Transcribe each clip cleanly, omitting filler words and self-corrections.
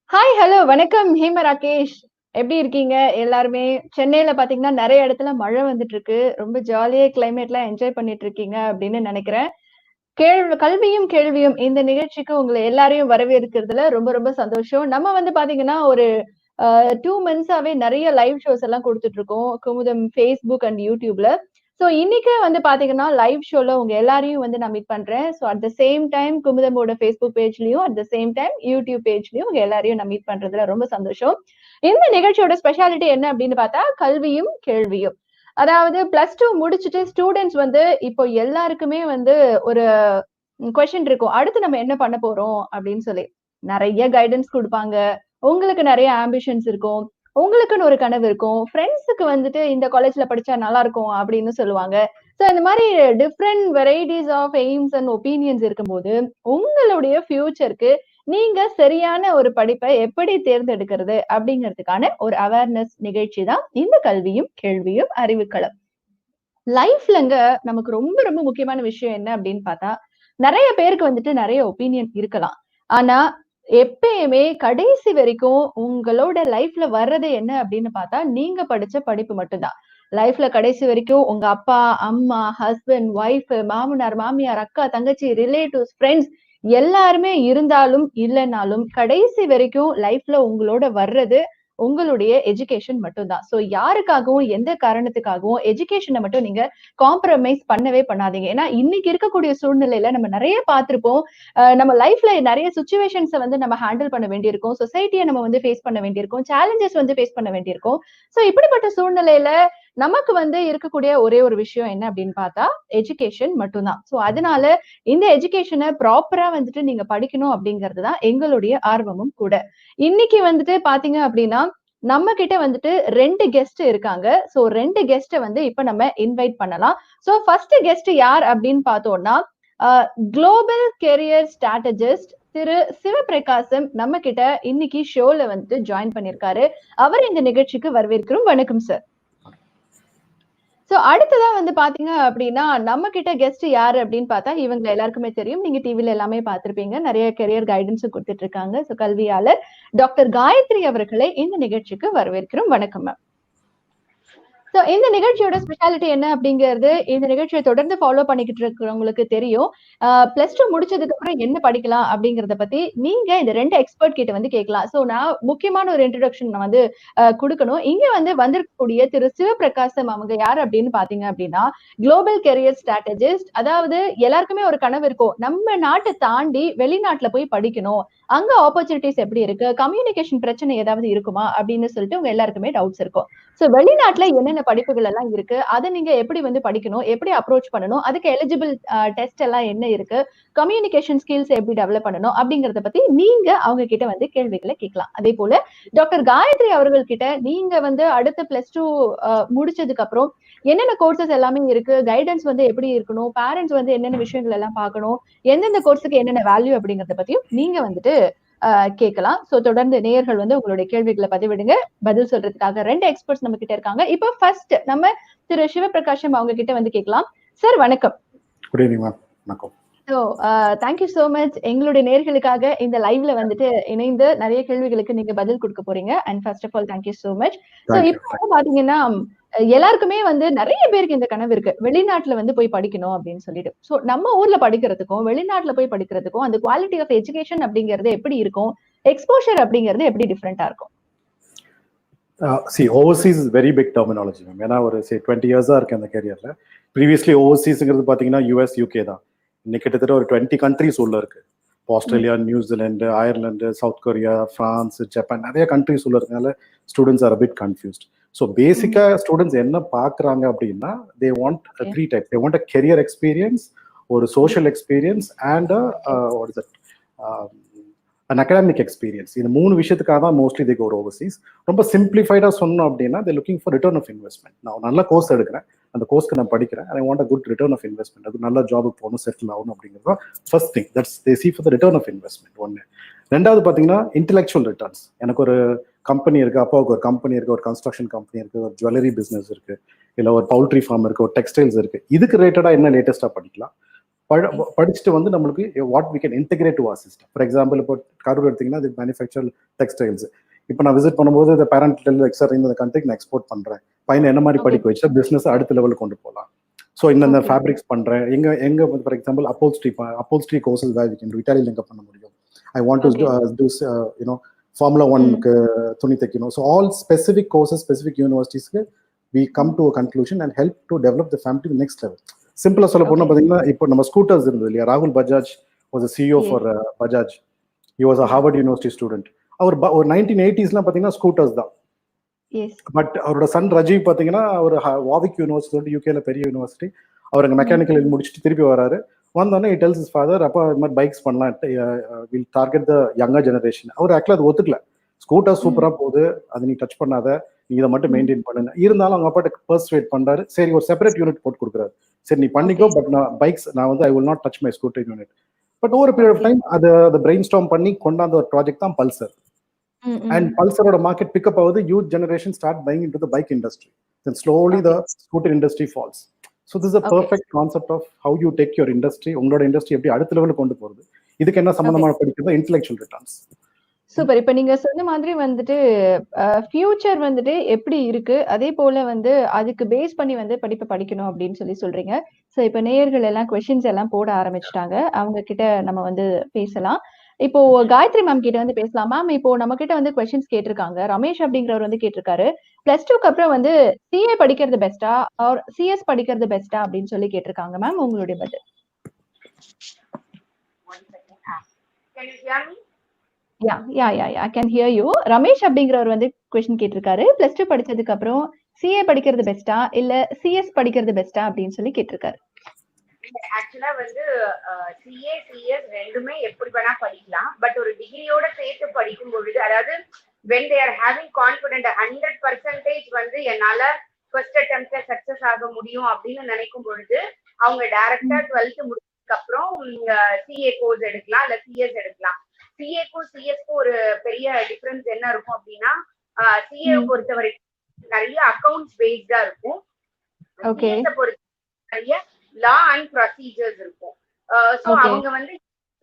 Hi, hello, வணக்கம். ஹேம ராகேஷ். எப்படி இருக்கீங்க? எல்லாருமே சென்னையில பார்த்தீங்கன்னா, நெறைய இடத்துல மழை வந்துட்டு இருக்கு. ரொம்ப ஜாலியா கிளைமேட்லாம் என்ஜாய் பண்ணிட்டு இருக்கீங்க அப்படின்னு நெனைக்கிறேன். கல்வியும் கேள்வியும் இந்த நிகழ்ச்சிக்கு உங்கள எல்லாரையும் வரவேற்கிறதுல ரொம்ப ரொம்ப சந்தோஷம். நம்ம வந்து பார்த்தீங்கன்னா, ஒரு 2 மந்த்ஸாவே நெறைய லைவ் ஷோஸ் எல்லாம் குடுத்துட்டு இருக்கோம். குமுதம் Facebook அண்ட் YouTubeல. ஸோ இன்னைக்கு வந்து பார்த்தீங்கன்னா, லைவ் ஷோல உங்க எல்லாரையும் வந்து நான் மீட் பண்றேன். So at the same time குமுதமோட Facebook பேஜ்லயும், at the same time YouTube பேஜ்லயும் உங்க எல்லாரையும் நான் மீட் பண்றதுல ரொம்ப சந்தோஷம். இந்த நிகழ்ச்சியோட ஸ்பெஷாலிட்டி என்ன அப்படின்னு பார்த்தா, கல்வியும் கேள்வியும். அதாவது +2 முடிச்சுட்டு ஸ்டூடண்ட்ஸ் வந்து இப்போ எல்லாருக்குமே வந்து ஒரு கொஸ்டின் இருக்கும். அடுத்து நம்ம என்ன பண்ண போறோம் அப்படின்னு சொல்லி. நெறைய கைடன்ஸ் குடுப்பாங்க. உங்களுக்கு நெறைய ஆம்பிஷன்ஸ் இருக்கும். உங்களுக்குன்னு ஒரு கனவு இருக்கும். ஃப்ரெண்ட்ஸுக்கு வந்துட்டு இந்த காலேஜ்ல படிச்சா நல்லா இருக்கும் அப்படின்னு சொல்லுவாங்க. சோ இந்த மாரி different varieties of aims and opinions இருக்கும்போது, உங்களுடைய ஃபியூச்சர்க்கு நீங்க சரியான ஒரு படிப்ப எப்படி தேர்ந்தெடுக்கிறது அப்படிங்கிறதுக்கான ஒரு அவேர்னஸ் நிகழ்ச்சி தான் இந்த கல்வியும் கேள்வியும் அறிவுக்களம். லைஃப்லங்க நமக்கு ரொம்ப ரொம்ப முக்கியமான விஷயம் என்ன அப்படின்னு பார்த்தா, நெறைய பேருக்கு வந்துட்டு நெறைய ஒப்பீனியன் இருக்கலாம். ஆனா, எப்பயுமே கடைசி வரைக்கும் உங்களோட லைஃப்ல வர்றது என்ன அப்படின்னு பார்த்தா, நீங்க படிச்ச படிப்பு மட்டும் தான். லைஃப்ல கடைசி வரைக்கும் உங்க அப்பா, அம்மா, ஹஸ்பண்ட், ஒய்ஃப், மாமனார், மாமியார், அக்கா, தங்கச்சி, ரிலேட்டிவ்ஸ், ஃபிரெண்ட்ஸ் எல்லாருமே இருந்தாலும், இல்லனாலும் கடைசி வரைக்கும் லைஃப்ல உங்களோட வர்றது உங்களுடைய எஜுகேஷன் மட்டும் தான். சோ யாருக்காகவும், எந்த காரணத்துக்காகவும் எஜுகேஷன மட்டும் நீங்க காம்ப்ரமைஸ் பண்ணவே பண்ணாதீங்க. ஏன்னா, இன்னைக்கு இருக்கக்கூடிய சூழ்நிலையில நம்ம நெறைய பார்த்திருப்போம். நம்ம லைஃப்ல நெறைய சிச்சுவேஷன்ஸ வந்து நம்ம ஹேண்டில் பண்ண வேண்டியிருக்கும். சொசைட்டிய நம்ம வந்து ஃபேஸ் பண்ண வேண்டியிருக்கும். சேலஞ்சஸ் வந்து ஃபேஸ் பண்ண வேண்டியிருக்கும். சோ இப்படிப்பட்ட சூழ்நிலையில நமக்கு வந்து இருக்கக்கூடிய ஒரே ஒரு விஷயம் என்ன அப்படின்னு பார்த்தா, எஜுகேஷன் மட்டும் தான். சோ அதனால இந்த எஜுகேஷன ப்ராப்பரா வந்துட்டு நீங்க படிக்கணும் அப்படிங்கிறது தான் எங்களுடைய ஆர்வமும் கூட. இன்னைக்கு வந்துட்டு பார்த்தீங்க அப்படின்னா, நம்ம கிட்ட வந்துட்டு 2 கெஸ்ட் இருக்காங்க. சோ 2 கெஸ்ட்ட வந்து இப்ப நம்ம இன்வைட் பண்ணலாம். சோ ஃபர்ஸ்ட் கெஸ்ட் யார் அப்படின்னு பார்த்தோம்னா, அ குளோபல் கெரியர் ஸ்ட்ராட்டஜிஸ்ட் திரு சிவபிரகாசம் நம்ம கிட்ட இன்னைக்கு ஷோல வந்துட்டு ஜாயின் பண்ணியிருக்காரு. அவர இந்த நிகழ்ச்சிக்கு வரவேற்கிறோம். வணக்கம் சார். சோ அடுத்ததா வந்து பாத்தீங்க அப்படின்னா, நம்ம கிட்ட கெஸ்ட் யாரு அப்படின்னு பார்த்தா, இவங்க எல்லாருக்குமே தெரியும். நீங்க டிவில எல்லாமே பார்த்திருப்பீங்க. நெறைய கரியர் கைடன்ஸும் குடுத்துட்டு இருக்காங்க. சோ கல்வியாளர் டாக்டர் காயத்ரி அவர்களை இந்த நிகழ்ச்சிக்கு வரவேற்கிறோம். வணக்கம் மேம். சோ இந்த நிகழ்ச்சியோட ஸ்பெஷாலிட்டி என்ன அப்படிங்கிறது, இந்த நிகழ்ச்சிய தொடர்ந்து ஃபாலோ பண்ணிக்கிட்டு இருக்கிறவங்களுக்கு தெரியும். +2 முடிச்சதுக்கு அப்புறம் என்ன படிக்கலாம் அப்படிங்கிறத பத்தி நீங்க இந்த 2 எக்ஸ்பர்ட் கிட்ட வந்து கேட்கலாம். சோ நான் முக்கியமான ஒரு இன்ட்ரோடக்ஷன் நான் வந்து குடுக்கணும். இங்க வந்து வந்திருக்கக்கூடிய திரு சிவபிரகாசம் அவங்க யாரு அப்படின்னு பார்த்தீங்க அப்படின்னா, குளோபல் கெரியர் ஸ்ட்ராட்டஜிஸ்ட். அதாவது எல்லாருக்குமே ஒரு கனவு இருக்கும். நம்ம நாட்ட தாண்டி வெளிநாட்டுல போய் படிக்கணும். அங்க ஆப்பர்ச்சுனிட்டீஸ் எப்படி இருக்கு? கம்யூனிகேஷன் பிரச்சனை ஏதாவது இருக்குமா? அப்படின்னு சொல்லிட்டு உங்க எல்லாருக்குமே டவுட்ஸ் இருக்கும். சோ வெளிநாட்டுல என்னென்ன படிப்புகள் எல்லாம் இருக்கு? அத நீங்க எப்படி வந்து படிக்கணும்? எப்படி அப்ரோச் பண்ணணும்? அதுக்கு எலிஜிபிள் டெஸ்ட் எல்லாம் என்ன இருக்கு? கம்யூனிகேஷன் ஸ்கில்ஸ் எப்படி டெவலப் பண்ணணும்? அப்படிங்கிறத பத்தி நீங்க அவங்க கிட்ட வந்து கேள்விகள கேட்கலாம். அதே போல டாக்டர் காயத்ரி அவர்கள் கிட்ட நீங்க வந்து அடுத்த +2 முடிச்சதுக்கு அப்புறம் என்னென்ன கோர்சஸ் எல்லாமே இருக்கு? கைடன்ஸ் வந்து எப்படி இருக்கணும்? பேரண்ட்ஸ் வந்து என்னென்ன விஷயங்கள் எல்லாம் பார்க்கணும்? எந்தெந்த கோர்ஸ்க்கு என்னென்ன வேல்யூ அப்படிங்கிறத பத்தியும் நீங்க வந்துட்டு கேட்கலாம். சோ தொடர்ந்து நேயர்கள் வந்து உங்களுடைய கேள்விகள பதிவிடுங்க. பதில் சொல்றதுக்காக 2 எக்ஸ்பர்ட்ஸ் நம்ம கிட்ட இருக்காங்க. இப்போ ஃபர்ஸ்ட் நம்ம திரு சிவபிரகாஷம் அவங்க கிட்ட வந்து கேட்கலாம். சார் வணக்கம். Good evening ma'am. வணக்கம். So thank you so much. எங்களுடைய நேயர்களுக்காக இந்த லைவ்ல வந்துட்டு இணைந்து நெறைய கேள்விகளுக்கு நீங்க பதில் குடுக்க போறீங்க. And first of all thank you so much. So இப்போ வந்து பாத்தீங்கன்னா, எல்லாருக்குமே வந்து நெறைய பேருக்கு இந்த கனவு இருக்கு. வெளிநாட்டுல வந்து போய் படிக்கணும் அப்படின்னு சொல்லிட்டு. சோ நம்ம ஊர்ல படிக்கிறதுக்கும், வெளிநாட்டுல போய் படிக்கிறதுக்கும் அந்த குவாலிட்டி ஆஃப் எஜுகேஷன் அப்படிங்கிறது எப்படி இருக்கும்? எக்ஸ்போஷர் அப்படிங்கிறது எப்படி டிஃபரெண்டா இருக்கும்? Overseas is very big terminology ma'am. ஏன்னா ஒரு 20 இயர்ஸா இருக்கு அந்த கேரியர்ல. ப்ரீவியஸ்லி ஓவர்சீஸ்ங்கிறது பாத்தீங்கன்னா US, UK தான். இன்னைக்கு கிட்டத்தட்ட ஒரு 20 கண்ட்ரிஸ் உள்ள இருக்கு. Australia, New Zealand, Ireland, South Korea, France, Japan நிறைய கண்ட்ரிஸ் உள்ள இருக்கனால students are bit confused. So பேசிக்கா ஸ்டூடெண்ட்ஸ் என்ன பாக்குறாங்க அப்படின்னா, they want 3 types. They want a career experience, ஒரு social experience and what is that an academic experience. இந்த 3 விஷயத்துக்காக தான் மோஸ்ட்லி தே கோ ஓவர்சீஸ். ரொம்ப சிம்பிளிஃபைடா சொன்னோம் அப்படின்னா, they looking for return of investment. நான் நல்ல கோர்ஸ் எடுக்கிறேன், அந்த கோர்ஸ்க்கு நான் படிக்கிறேன், I want a good return of investment. அது நல்ல ஜாபுக்கு போகணும், செட்டில் ஆகணும் அப்படிங்கிறது first thing. That's they see for the return of investment. ஒன்று. ரெண்டாவது பார்த்தீங்கன்னா இன்டெலெக்சுவல் ரிட்டர்ன்ஸ். எனக்கு ஒரு கம்பெனி இருக்கு, அப்பாவுக்கு ஒரு கம்பெனி இருக்கு, ஒரு கன்ஸ்ட்ரக்ஷன் கம்பெனி இருக்கு, ஒரு ஜுவல்லரி பிசினஸ் இருக்கு, இல்லை ஒரு பவுல்ட்ரி ஃபார்ம் இருக்கு, ஒரு டெக்ஸ்டைல்ஸ் இருக்கு. இதுக்கு ரிலேட்டடா என்ன லேட்டஸ்டா படிக்கலாம், படிச்சுட்டு வந்து நம்மளுக்கு what we can integrate to our system. For example இப்போ கரூர் எடுத்தீங்கன்னா அது மேனுஃபேக்சர் டெக்ஸ்டைல்ஸ். இப்போ நான் விசிட் பண்ணும்போது இந்த பேரண்ட் எக்ஸர் இந்த கண்ட்ரிக்கு நான் எக்ஸ்போர்ட் பண்றேன், பையனை என்ன மாதிரி படிக்க வச்சா பிசினஸ் அடுத்த லெவலுக்கு கொண்டு போகலாம். ஸோ இந்த ஃபேப்ரிக்ஸ் பண்றேன், எங்க ஃபார் எக்ஸாம்பிள் அப்போல்ஸ்ட்ரி கோர்சஸ் இட்டாலியில் எங்க பண்ண முடியும், I want to do you know formula 1க்கு துணி தைக்கணும். So all specific courses specific யூனிவர்சிட்டிஸ்க்கு we come to a conclusion and help to develop the family to the next level. சிம்பிளா சொல்ல போனா பாத்தீங்கன்னா இப்போ நம்ம ஸ்கூட்டர்ஸ் இருந்தது இல்லையா, ராகுல் Bajaj was a CEO for Bajaj. He was a Harvard University student. அவர் ஒரு 1980s பாத்தீங்கன்னா ஸ்கூட்டர்ஸ் தான். பட் அவரோட சன் ரஜீவ் பாத்தீங்கன்னா அவர் வாவிக் யூனிவர்சிட்டி யூகேல பெரிய யூனிவர்சிட்டி, அவர் அங்கே மெக்கானிக்கல் முடிச்சுட்டு திருப்பி வராரு. வந்தோடனே he tells his father, அப்பா இது மாதிரி பைக்ஸ் பண்ணலாம், will target the younger generation. அவர் ஆக்சுவலா அது ஒத்துக்கல, ஸ்கூட்டர் சூப்பரா போகுது, அதை நீ டச் பண்ணாத, நீ இதை மட்டும் மெயின்டைன் பண்ணுங்க. இருந்தாலும் அவங்க அப்பாட்ட பர்சுவேட் பண்றாரு, சரி ஒரு செப்பரேட் யூனிட் போட்டு கொடுக்குறாரு, சரி நீ பண்ணிக்கோ, பட் நான் பைக்ஸ் நான் வந்து I will not touch my scooter unit. But over period of time அதை பிரெயின் ஸ்டார்ம் பண்ணி கொண்டாந்த ஒரு ப்ராஜெக்ட் தான் பல்சர். அண்ட் பல்சரோட மார்க்கெட் பிக்கப் ஆகுது, youth generation start buying into the bike industry, then slowly the scooter industry falls. So this is a perfect concept of how you take your industry, உங்களோட industry எப்படி அடுத்த லெவலுக்கு கொண்டு போறது. இதுக்கு என்ன சம்பந்தமான படிக்கிறது, இன்டெலெக்சுவல் ரிட்டர்ன்ஸ். சூப்பர். இப்ப நீங்க சொன்ன மாதிரி வந்துட்டு ஃபியூச்சர் வந்துட்டு எப்படி இருக்கு, அதே போல வந்து அதுக்கு பேஸ் பண்ணி வந்து படிப்பை படிக்கணும் அப்படின்னு சொல்றீங்க. சோ இப்ப நேயர்கள் எல்லாம் கொஸ்டின்ஸ் எல்லாம் போட ஆரம்பிச்சிட்டாங்க, அவங்க கிட்ட நம்ம வந்து பேசலாம். இப்போ காயத்ரி மேம் கிட்ட வந்து பேசலாம். மேம், இப்போ நம்ம கிட்ட வந்து கொஸ்டின்ஸ் கேட்டிருக்காங்க. ரமேஷ் அப்படிங்கிறவர் வந்து கேட்டிருக்காரு, +2க்கு அப்புறம் வந்து சிஏ படிக்கிறது பெஸ்டா ஆர் சிஎஸ் படிக்கிறது பெஸ்டா அப்படின்னு சொல்லி கேட்டிருக்காங்க. மேம், உங்களுடைய பதில். I can hear you. Ramesh அப்படிங்கிறவர் வந்து क्वेश्चन கேட்டிருக்காரு, +2 படிச்சதுக்கு அப்புறம் சிஏ படிக்கிறது பெஸ்டா இல்ல சிஎஸ் படிக்கிறது பெஸ்டா அப்படின்னு சொல்லி கேட்டிருக்காரு. ஆக்சுவலா வந்து சிஏ சிஎஸ் ரெண்டுமே எப்படி வேணா படிக்கலாம், பட் ஒரு டிகிரியோட சேர்த்து படிக்கும் பொழுது, அதாவது when they are having confident 100% வந்து என்னால ஃபர்ஸ்ட் அட்டெம்ப்ட்ல சக்சஸ் ஆக முடியும் அப்படின்னு நினைக்கும் பொழுது அவங்க டைரக்டா 12th முடிச்சதுக்கு அப்புறம் சிஏ கோர்ஸ் எடுக்கலாம் இல்ல சிஎஸ் எடுக்கலாம். சிஏக்கும் சிஎஸ்க்கும் ஒரு பெரிய டிஃபரன்ஸ் என்ன இருக்கும் அப்படின்னா, சிஏ பொறுத்த வரைக்கும் நிறைய அக்கவுண்ட்ஸ் பேஸ்டா இருக்கும், பொறுத்த நிறைய லா அண்ட் ப்ரொசீஜர்ஸ் இருக்கும். சோ அவங்க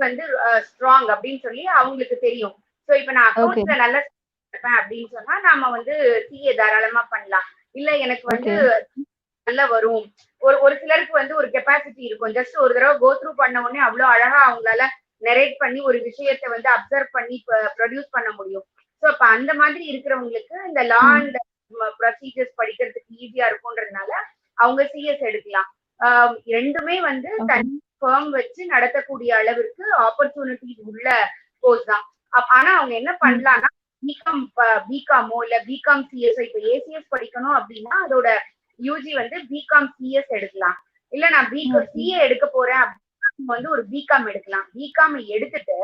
வந்து ஸ்ட்ராங் அப்படின்னு சொல்லி அவங்களுக்கு தெரியும். சோ இப்ப நான் அக்கவுண்ட்ஸ்ல நல்லா இருப்பேன் அப்படின்னு சொன்னா நாம வந்து சிஏ தாராளமா பண்ணலாம். இல்ல எனக்கு வந்து நல்லா வரும், ஒரு சிலருக்கு வந்து ஒரு கெப்பாசிட்டி இருக்கும், ஜஸ்ட் ஒரு தடவை கோ த்ரூ பண்ண உடனே அவ்வளவு அழகா அவங்களால நரேட் பண்ணி ஒரு விஷயத்தை வந்து அப்சர்வ் பண்ணி ப்ரொடியூஸ் பண்ண முடியும். சோ அப்ப அந்த மாதிரி இருக்கிறவங்களுக்கு இந்த லா அண்ட் ப்ரொசீஜர்ஸ் படிக்கிறதுக்கு ஈஸியா இருக்கும்ன்றதுனால அவங்க சிஎஸ் எடுக்கலாம். ரெண்டுமே வந்து தனி ஃபர்ம் வச்சு நடத்தக்கூடிய அளவிற்கு ஆப்பர்ச்சுனிட்டிஸ் உள்ள கோர்ஸ் தான். ஆனா அவங்க என்ன பண்ணலாம்னா, பிகாமோ இல்ல பிகாம் சிஎஸ், இப்ப ஏசிஎஸ் படிக்கணும் அப்படின்னா அதோட யூஜி வந்து பிகாம் சிஎஸ் எடுக்கலாம். இல்ல நான் சிஏ எடுக்க போறேன் வந்து ஒரு பிகாம் எடுக்கலாம். பிகாம் எடுத்துட்டு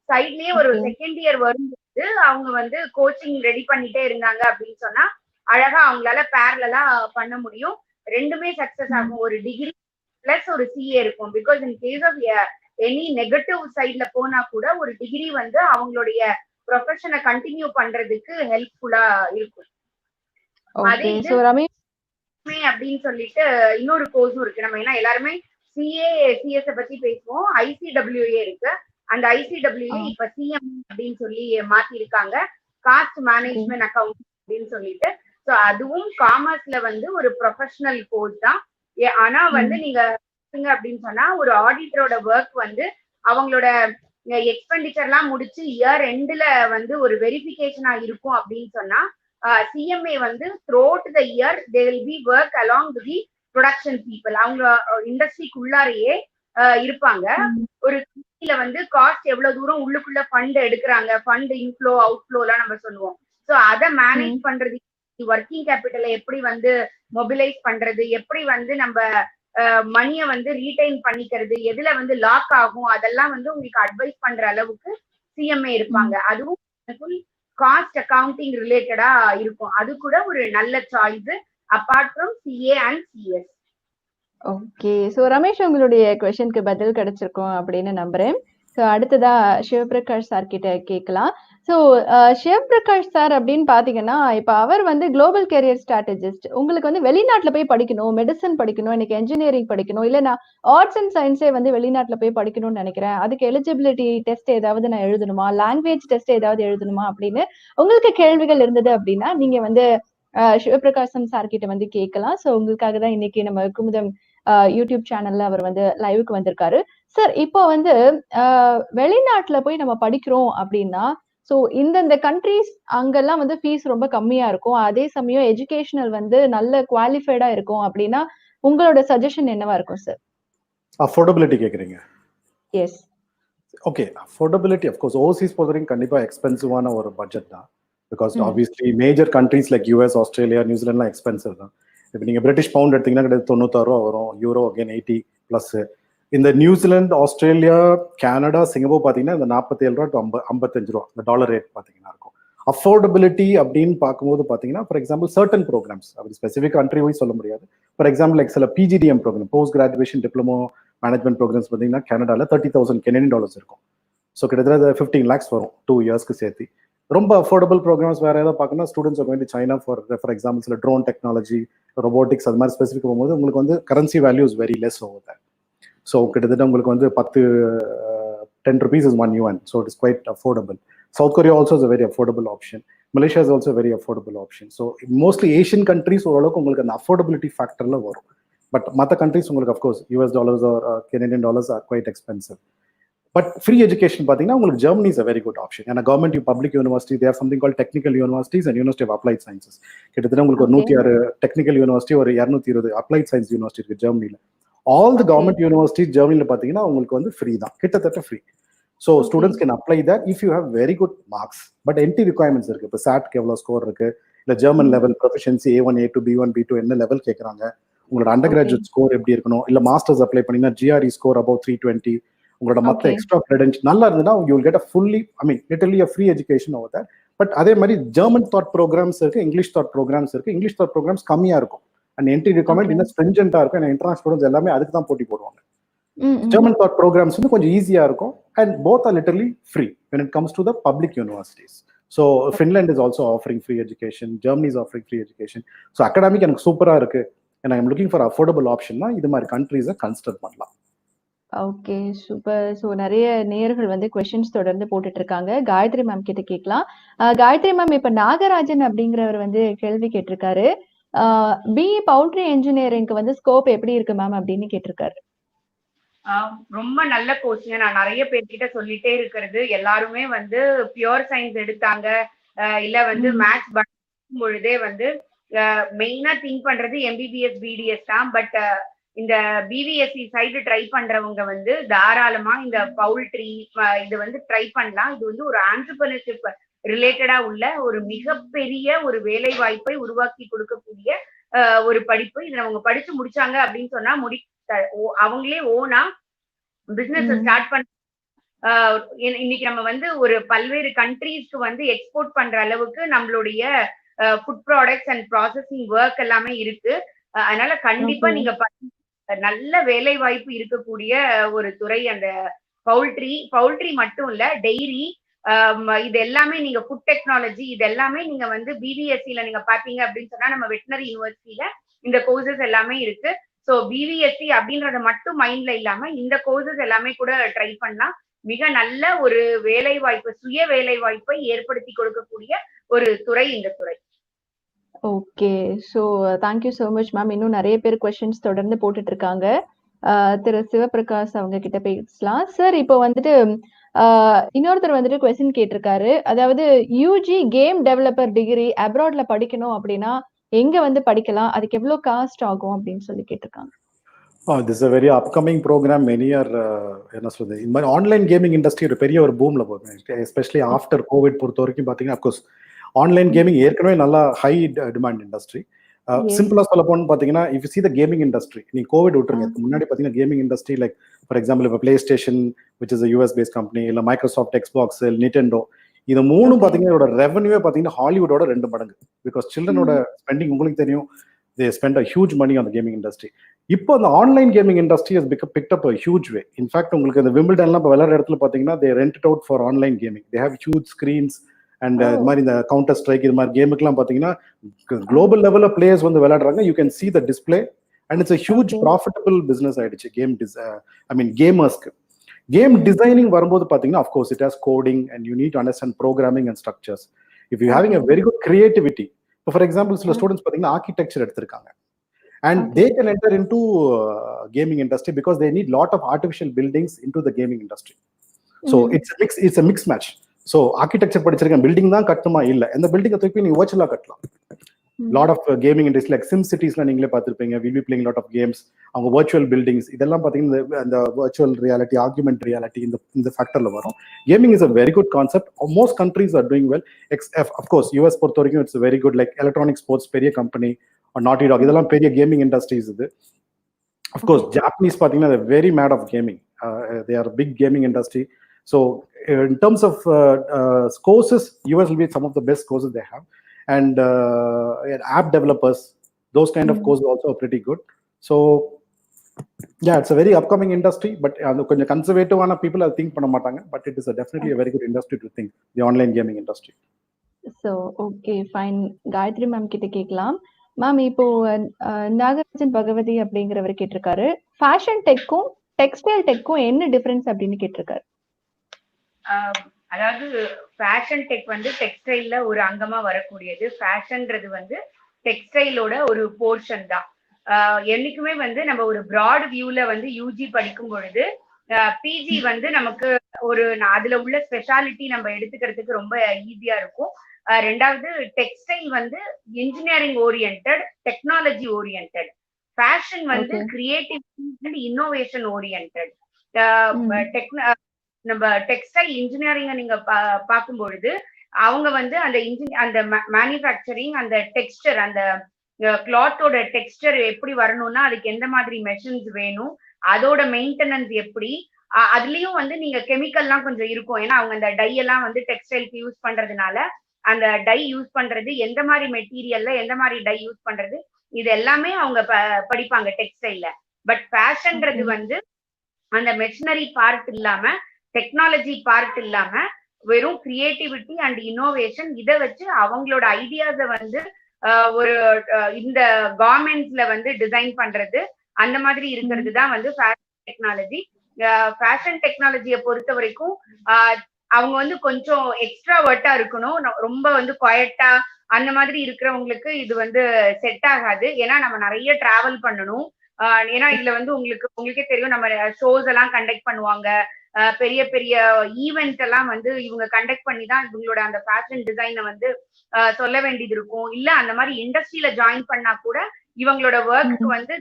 சைட்லயே ஒரு செகண்ட் இயர் வரும்போது அவங்க வந்து கோச்சிங் ரெடி பண்ணிட்டே இருந்தாங்க அப்படின்னு சொன்னா அழகா அவங்களால பேரலா பண்ண முடியும். ரெண்டுமே சக்சஸ் ஆகும். ஒரு டிகிரி பிளஸ் ஒரு சிஏ இருக்கும். Because in case of any negative சைட்ல போனா கூட ஒரு டிகிரி வந்து அவங்களுடைய ப்ரொஃபஷனை கண்டினியூ பண்றதுக்கு ஹெல்ப்ஃபுல்லா இருக்கும். அதே அப்படின்னு சொல்லிட்டு இன்னொரு கோர்ஸும் இருக்கு. நம்ம ஏன்னா எல்லாருமே சிஏ சிஎஸ் பத்தி பேசுவோம். ஐசிடபிள்யூஏ இருக்கு. அந்த ஐசிடபிள்யூஏ இப்ப சிஎம் அப்படின்னு சொல்லி மாத்தி இருக்காங்க, காஸ்ட் மேனேஜ்மெண்ட் அக்கவுண்ட் அப்படின்னு சொல்லிட்டு. ஸோ அதுவும் காமர்ஸ்ல வந்து ஒரு ப்ரொஃபஷனல் கோர்ஸ் தான். ஆனா வந்து நீங்க அப்படின்னு சொன்னா ஒரு ஆடிட்டரோட ஒர்க் வந்து அவங்களோட எக்ஸ்பெண்டிச்சர்லாம் முடிச்சு இயர் எண்ட்ல வந்து ஒரு வெரிஃபிகேஷனா இருக்கும் அப்படின்னு சொன்னா சிஎம்ஏ வந்து throughout the year they will be work along the production people. அவங்க இண்டஸ்ட்ரிக்கு உள்ளாரையே இருப்பாங்க. ஒரு கம்பெனில வந்து காஸ்ட் எவ்வளவு தூரம் உள்ளுக்குள்ள ஃபண்ட் எடுக்கிறாங்க, ஃபண்ட் இன்ஃப்ளோ அவுட்ஃப்ளோ எல்லாம் நம்ம சொல்லுவோம். ஸோ அதை மேனேஜ் பண்றது, ஒர்க்கிங் கேபிட்டலை எப்படி வந்து மொபிலைஸ் பண்றது, எப்படி வந்து நம்ம மணியை வந்து ரீடைன் பண்ணிக்கிறது, எதுல வந்து லாக் ஆகும், அதெல்லாம் வந்து உங்களுக்கு அட்வைஸ் பண்ற அளவுக்கு சிஎம்ஏ இருப்பாங்க. அதுவும் காஸ்ட் அக்கவுண்டிங் ரிலேட்டடா இருக்கும். அது கூட ஒரு நல்ல choice apart from CA and CS. Okay, so Ramesh, உங்களுடைய क्वेश्चनக்கு பதில் கிடைச்சிருக்கும் அப்படின்னு நம்புறேன். சோ அடுத்ததா சிவபிரகாஷ் சார் கிட்ட கேட்கலாம். ஸோ சிவபிரகாஷ் சார் அப்படின்னு பாத்தீங்கன்னா, இப்ப அவர் வந்து குளோபல் கேரியர் ஸ்ட்ராட்டஜிஸ்ட். உங்களுக்கு வந்து வெளிநாட்டுல போய் படிக்கணும், மெடிசன் படிக்கணும், எனக்கு என்ஜினியரிங் படிக்கணும், இல்ல நான் ஆர்ட்ஸ் அண்ட் சயின்ஸே வந்து வெளிநாட்டுல போய் படிக்கணும்னு நினைக்கிறேன். அதுக்கு எலிஜிபிலிட்டி டெஸ்ட் ஏதாவது நான் எழுதணுமா? லாங்குவேஜ் டெஸ்ட் ஏதாவது எழுதணுமா? அப்படின்னு உங்களுக்கு கேள்விகள் இருந்தது அப்படின்னா, நீங்க வந்து சிவபிரகாசம் சார் கிட்ட வந்து கேட்கலாம். ஸோ உங்களுக்காக தான் இன்னைக்கு நம்ம குமுதம் யூடியூப் சேனல்ல அவர் வந்து லைவுக்கு வந்திருக்காரு. சார் இப்போ வந்து வெளிநாட்டுல போய் நம்ம படிக்கிறோம் அப்படின்னா, ஸோ இந்தந்த கண்ட்ரீஸ் அங்கெல்லாம் வந்து ஃபீஸ் ரொம்ப கம்மியா இருக்கும். அதே சமயம் எஜுகேஷனல் வந்து நல்ல குவாலிஃபைடா இருக்கும் அப்படின்னா, உங்களோட சஜஷன் என்னவா இருக்கும் சார்? அஃபோர்டபிலிட்டி கேக்குறீங்க? Yes. Okay, affordability of course overseas பொறுத்த வரைக்கும் கண்டிப்பா எக்ஸ்பென்சிவான ஒரு பட்ஜெட் தான். Because obviously major countries like US, Australia, நியூசிலாண்ட்லாம் எக்ஸ்பென்சிவ் தான். இப்போ நீங்கள் பிரிட்டிஷ் பவுண்ட் எடுத்தீங்கன்னா கிட்ட 96 ரூபா வரும், யூரோ அகைன் 80 ப்ளஸ். இந்த நியூசிலாந்து, ஆஸ்திரேலியா, கனடா, சிங்கப்பூர் பார்த்தீங்கன்னா இந்த 47 ரூபா டு 55 ரூபா இந்த டாலர் ரேட் பார்த்தீங்கன்னா இருக்கும். அஃபோர்டபிலிட்டி அப்படின்னு பார்க்கும்போது பார்த்தீங்கன்னா, ஃபார் எக்ஸாம்பிள் சர்டன் ப்ரோக்ராம்ஸ், அப்படி ஸ்பெசிஃபிக் கண்ட்ரி வைஸ் சொல்ல முடியாது. ஃபார் எக்ஸாம்பிள் லைக் சில PGDM program, post graduation diploma management programs பார்த்தீங்கன்னா கனடாவில் 30,000 கெனடியன் டாலர்ஸ் இருக்கும். ஸோ கிட்டத்தட்ட 15 lakhs வரும் 2 இயர்ஸ்க்கு சேர்த்து. ரொம்ப அஃபோர்டபுள் ப்ரோக்ராம்ஸ் வேறு ஏதாவது பார்க்கணும், ஸ்டூடெண்ட்ஸ் வந்து சைனா ஃபார் எக்ஸாம்பிள் சில ட்ரோன் டெக்னாலஜி, ரொபோட்டிக்ஸ் அது மாதிரி ஸ்பெசிஃபிக் போகும்போது உங்களுக்கு வந்து currency value is very less over that. So கிட்டத்தட்ட உங்களுக்கு வந்து 10 rupees is 1 yuan. So it is quite affordable. South Korea also is a very affordable option. Malaysia is also a very affordable option. So mostly Asian countries ஓரளவுக்கு உங்களுக்கு அந்த affordability factorல வரும். But மற்ற countries உங்களுக்கு of course US dollars or Canadian dollars are quite expensive. But free education பார்த்தீங்கன்னா உங்களுக்கு Germany is a very good option. ஏன்னா government public university, there something call technical universities and university of applied sciences. கிட்டத்தட்ட உங்களுக்கு ஒரு 106 technical university, ஒரு 220 applied science university இருக்கு ஜெர்மனியில். All the government university ஜெர்மனியில் பார்த்தீங்கன்னா உங்களுக்கு வந்து ஃப்ரீ தான், கிட்டத்தட்ட free. So students can apply that if you have very good marks. But entry requirements இருக்கு. இப்போ சாட்க்கு எவ்வளோ ஸ்கோர் இருக்கு, இல்லை German level proficiency A1, A2, B1, B2 என்ன லெவல் கேட்குறாங்க, உங்களோட அண்டர் கிராஜுவேட் ஸ்கோர் எப்படி இருக்கணும், இல்லை மாஸ்டர்ஸ் அப்ளை பண்ணிங்கன்னா GRE ஸ்கோர் அபவ் 320, உங்களோட மற்ற எக்ஸ்ட்ரா கிரெடென்ஷியல் நல்லா இருந்ததுன்னா you will get a fully literally a free education over that. But அதே மாதிரி ஜெர்மன் தாட் ப்ரோக்ராம்ஸ் இருக்கு, இங்கிலீஷ் தாட் ப்ரோக்ராம்ஸ் இருக்கு. இங்கிலீஷ் தாட் ப்ரோக்ராம்ஸ் கம்மியா இருக்கும் அண்ட் என்ட்ரி ரிக்வயர்மெண்ட் இன்னும் ஸ்ட்ரிஞ்சென்ட்டா இருக்கும். ஏன்னா இன்டர்நேஷனல் ஸ்டூடெண்ட்ஸ் எல்லாமே அதுக்கு தான் போட்டி போடுவாங்க. ஜெர்மன் தாட் ப்ரோக்ராம்ஸ் வந்து கொஞ்சம் ஈஸியா இருக்கும் and both are literally free when it comes to the public universities. So Finland is also offering free education, Germany is offering free education. So academic எனக்கு சூப்பரா இருக்கு and I am looking for affordable option னா இது மாதிரி கண்ட்ரீஸை consider பண்ணலாம். Okay, super. So நிறைய நேயர்கள் வந்து கொஸ்டின்ஸ் தொடர்ந்து போட்டுட்டு இருக்காங்க. காயத்ரி மேம் கிட்ட கேட்கலாம். காயத்ரி மேம், இப்ப நாகராஜன் அப்படிங்கிறவர் வந்து கேள்வி கேட்டிருக்காரு. பிஇ பவுல்ட்ரி இன்ஜினியரிங்க்கு வந்து ஸ்கோப் எப்படி இருக்கு மேம் அப்படின்னு கேட்டிருக்காரு. ரொம்ப நல்ல கோர்ஸ்ங்க. நான் நிறைய பேர்கிட்ட சொல்லிட்டே இருக்கிறது, எல்லாருமே வந்து பியூர் சயின்ஸ் எடுத்தாங்க இல்ல வந்து மேத்ஸ் படிக்கும் பொழுதே வந்து மெயினா திங்க் பண்றது எம்பிபிஎஸ் பிடிஎஸ் தான். பட் இந்த பிவிஎஸ்சி சைடு ட்ரை பண்றவங்க வந்து தாராளமா இந்த பவுல்ட்ரி இது வந்து ட்ரை பண்ணலாம். இது வந்து ஒரு ஆண்டர்பிரினர்ஷிப் ரிலேட்டடா உள்ள ஒரு மிகப்பெரிய ஒரு வேலை வாய்ப்பை உருவாக்கி கொடுக்கக்கூடிய ஒரு படிப்பு. இதுல அவங்க படிச்சு முடிச்சாங்க அப்படின்னு சொன்னா அவங்களே ஓனா பிசினஸ் ஸ்டார்ட் பண்ண இன்னைக்கு நம்ம வந்து ஒரு பல்வேறு கண்ட்ரீஸ்க்கு வந்து எக்ஸ்போர்ட் பண்ற அளவுக்கு நம்மளுடைய food products and processing work எல்லாமே இருக்கு. அதனால கண்டிப்பா நீங்க நல்ல வேலை வாய்ப்பு இருக்கக்கூடிய ஒரு துறை அந்த பவுல்ட்ரி மட்டும் இல்ல, டெய்ரி, இது எல்லாமே நீங்க ஃபுட் டெக்னாலஜி இது எல்லாமே நீங்க வந்து பிவிஎஸ்சில நீங்க பாத்தீங்க அப்படின்னு சொன்னா நம்ம வெட்டினரி யூனிவர்சிட்டியில இந்த கோர்சஸ் எல்லாமே இருக்கு. ஸோ பிவிஎஸ்சி அப்படின்றத மட்டும் மைண்ட்ல இல்லாம இந்த கோர்சஸ் எல்லாமே கூட ட்ரை பண்ணலாம். மிக நல்ல ஒரு வேலை வாய்ப்பு, சுய வேலை வாய்ப்பை ஏற்படுத்தி கொடுக்கக்கூடிய ஒரு துறை இந்த துறை. Okay, so thank you so much ma'am. இன்னும் நிறைய பேர் கொஸ்டின்ஸ் தொடர்ந்து போட்டுட்டு இருக்காங்க. திரு சிவபிரகாஷ் அவங்க கிட்ட பேசலாம். சார், இப்போ வந்துட்டு இன்னொருத்தர் வந்துட்டு கொஸ்டின் கேட்டிருக்காரு. அதாவது யூஜி கேம் டெவலப்பர் டிகிரி அப்ராட்ல படிக்கணும் அப்படின்னா எங்க வந்து படிக்கலாம், அதுக்கு எவ்வளவு காஸ்ட் ஆகும் அப்படின்னு சொல்லி கேட்டிருக்காங்க. This a very upcoming program. Many are என்ன சொல்றது, இந்த மாதிரி ஆன்லைன் கேமிங் இண்டஸ்ட்ரி ஒரு பெரிய ஒரு பூம்ல போகுது. எஸ்பெஷலி ஆஃப்டர் கோவிட் பொறுத்த வரைக்கும் பார்த்தீங்கன்னா அப்கோர்ஸ் ஆன்லைன் கேமிங் ஏற்கனவே நல்லா ஹை டிமாண்ட் இண்டஸ்ட்ரி. சிம்பிளா சொல்ல போன்னு பாத்தீங்கன்னா if you see the gaming industry, நீ கோவிட் விட்டுருங்க, முன்னாடி பாத்தீங்கன்னா gaming industry like for example இப்போ PlayStation which is US based company, இல்ல மைக்ரோசாஃப்ட், எக்ஸ்பாக்ஸ், நிண்டெண்டோ, இது மூணும் பாத்தீங்கன்னா இதோட ரெவன்யூவே பாத்தீங்கன்னா ஹாலிவுட்டோட 2 மடங்கு. பிகாஸ் சில்ட்ரனோட ஸ்பெண்டிங் உங்களுக்கு தெரியும், they spend a huge money on the gaming industry. இப்போ அந்த online gaming industry has picked up a huge way. In fact உங்களுக்கு இந்த விம்பிள்டன்லாம் இப்போ விளையாடுற இடத்துல பாத்தீங்கன்னா they rent it out for online gaming. They have huge screens, and இது மாதிரி இந்த கவுண்டர் ஸ்ட்ரைக் இது மாதிரி கேமுக்குலாம் பார்த்தீங்கன்னா குளோபல் லெவலில் பிளேயர்ஸ் வந்து விளையாடுறாங்க. You can see the display and it's a huge profitable business ஆயிடுச்சு கேமர்ஸ்க்கு. கேம் டிசைனிங் வரும்போது பார்த்தீங்கன்னா of course it has coding and you need to understand programming and structures. If you having a very good creativity, for example சில students பார்த்தீங்கன்னா architecture எடுத்திருக்காங்க and they can enter into gaming industry because they need lot of artificial buildings into the gaming industry. So it's a mix match. So architecture படிச்சிருக்க building தான் கட்டணுமா இல்ல, அந்த பில்டிங்கை தூக்கி நீங்க வர்ச்சுவலா கட்டலாம். Lot of gaming industry like Sim சிட்டிஸ்ல நீங்களே பார்த்திருப்பீங்க, will be playing lot of games. அவங்க வர்ச்சுவல் பில்டிங்ஸ் இதெல்லாம் பாத்தீங்கன்னா அந்த வர்ச்சுவல் ரியாலிட்டி, ஆர்குமெண்ட் ரியாலிட்டி இந்த ஃபேக்டர்ல வரும். Gaming is a very good concept. Most countries are doing well. Of course US பொறுத்த வரைக்கும் it's very good. Like electronic sports பெரிய company, Naughty Dog, இதெல்லாம் பெரிய கேமிங் இண்டஸ்ட்ரீஸ் இது. அஃப்கோர்ஸ் ஜாப்பனீஸ் பார்த்தீங்கன்னா they're very mad of gaming. They are a big gaming industry. So in terms of courses, US will be some of the best courses they have. And app developers, those kind of courses also are pretty good. So yeah, it's a very upcoming industry, but கொஞ்சம் கன்சர்வேட்டிவான people அதை think பண்ண மாட்டாங்க. But it is definitely a very good industry to think, the online gaming industry. So okay fine, Gayathri ma'am கிட்ட கேட்கலாம். Ma'am இப்போ நாகராஜன் பகவதி அப்படிங்கிறவர் கேட்டிருக்காரு, fashion டெக்கும் textile டெக்கும் என்ன டிஃபரன்ஸ் அப்படின்னு கேட்டிருக்காரு. அதாவது ஃபேஷன் டெக் வந்து டெக்ஸ்டைல்ல ஒரு அங்கமா வரக்கூடியது. ஃபேஷன்ன்றது வந்து டெக்ஸ்டைலோட ஒரு போர்ஷன் தான். என்னைக்குமே வந்து நம்ம ஒரு பிராட் வியூல வந்து யூஜி படிக்கும் பொழுது பிஜி வந்து நமக்கு ஒரு அதுல உள்ள ஸ்பெஷாலிட்டி நம்ம எடுத்துக்கிறதுக்கு ரொம்ப ஈஸியா இருக்கும். ரெண்டாவது டெக்ஸ்டைல் வந்து engineering oriented, technology oriented. Fashion வந்து கிரியேட்டிவிட்டி அண்ட் இன்னோவேஷன் ஓரியன்டட். நம்ம டெக்ஸ்டைல் இன்ஜினியரிங்க நீங்க பார்க்கும் பொழுது அவங்க வந்து அந்த மேனுஃபேக்சரிங், அந்த டெக்ஸ்டர், அந்த கிளாத்தோட டெக்ஸ்டர் எப்படி வரணும்னா அதுக்கு எந்த மாதிரி மெஷின்ஸ் வேணும், அதோட மெயின்டெனன்ஸ் எப்படி, அதுலயும் வந்து நீங்க கெமிக்கல்லாம் கொஞ்சம் இருக்கும். ஏன்னா அவங்க அந்த டை எல்லாம் வந்து டெக்ஸ்டைலுக்கு யூஸ் பண்றதுனால அந்த டை யூஸ் பண்றது, எந்த மாதிரி மெட்டீரியல்ல எந்த மாதிரி டை யூஸ் பண்றது, இது எல்லாமே அவங்க படிப்பாங்க டெக்ஸ்டைல்ல. பட் ஃபேஷன்ன்றது வந்து அந்த மெஷினரி பார்ட் இல்லாம, டெக்னாலஜி பார்ட் இல்லாம, வெறும் கிரியேட்டிவிட்டி அண்ட் இன்னோவேஷன், இதை வச்சு அவங்களோட ஐடியாஸ வந்து ஒரு இந்த கார்மெண்ட்ஸ்ல வந்து டிசைன் பண்றது, அந்த மாதிரி இருக்கிறது தான் வந்து ஃபேஷன் டெக்னாலஜி. ஃபேஷன் டெக்னாலஜியை பொறுத்த வரைக்கும் அவங்க வந்து கொஞ்சம் எக்ஸ்ட்ராவர்ட்டா இருக்கணும். ரொம்ப வந்து குவைட்டா அந்த மாதிரி இருக்கிறவங்களுக்கு இது வந்து செட் ஆகாது. ஏன்னா நம்ம நிறைய டிராவல் பண்ணணும். ஏன்னா இதுல வந்து உங்களுக்கே தெரியும், நம்ம ஷோஸ் எல்லாம் கண்டக்ட் பண்ணுவாங்க, பெரிய பெரிய ஈவெண்ட் எல்லாம் வந்து இவங்க கண்டக்ட் பண்ணி தான் இவங்களோட அந்த ஃபேஷன் டிசைனை வந்து சொல்ல வேண்டியது இருக்கும். இல்ல அந்த மாதிரி இண்டஸ்ட்ரியில ஜாயின் பண்ணா கூட இவங்களோட ஒர்க் வந்து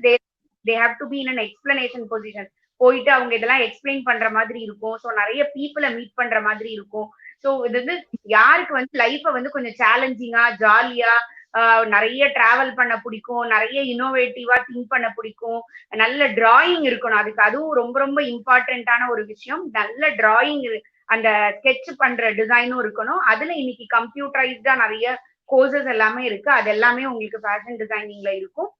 they have to be in an explanation position. போயிட்டு அவங்க இதெல்லாம் எக்ஸ்பிளைன் பண்ற மாதிரி இருக்கும். ஸோ நிறைய பீப்புளை மீட் பண்ற மாதிரி இருக்கும். ஸோ இது வந்து யாருக்கு வந்து லைஃபை வந்து கொஞ்சம் சேலஞ்சிங்கா, ஜாலியா, நிறைய டிராவல் பண்ண பிடிக்கும், நிறைய இன்னோவேட்டிவா திங்க் பண்ண பிடிக்கும், நல்ல டிராயிங் இருக்கணும். அதுவும் ரொம்ப ரொம்ப இம்பார்ட்டன்டான ஒரு விஷயம். நல்ல டிராயிங், அந்த ஸ்கெட்ச் பண்ற டிசைனும் இருக்கணும். அதுல இன்னைக்கு கம்ப்யூட்டரைஸ்டா நிறைய கோர்சஸ் எல்லாமே இருக்கு. அது எல்லாமே உங்களுக்கு ஃபேஷன் டிசைனிங்ல இருக்கும்.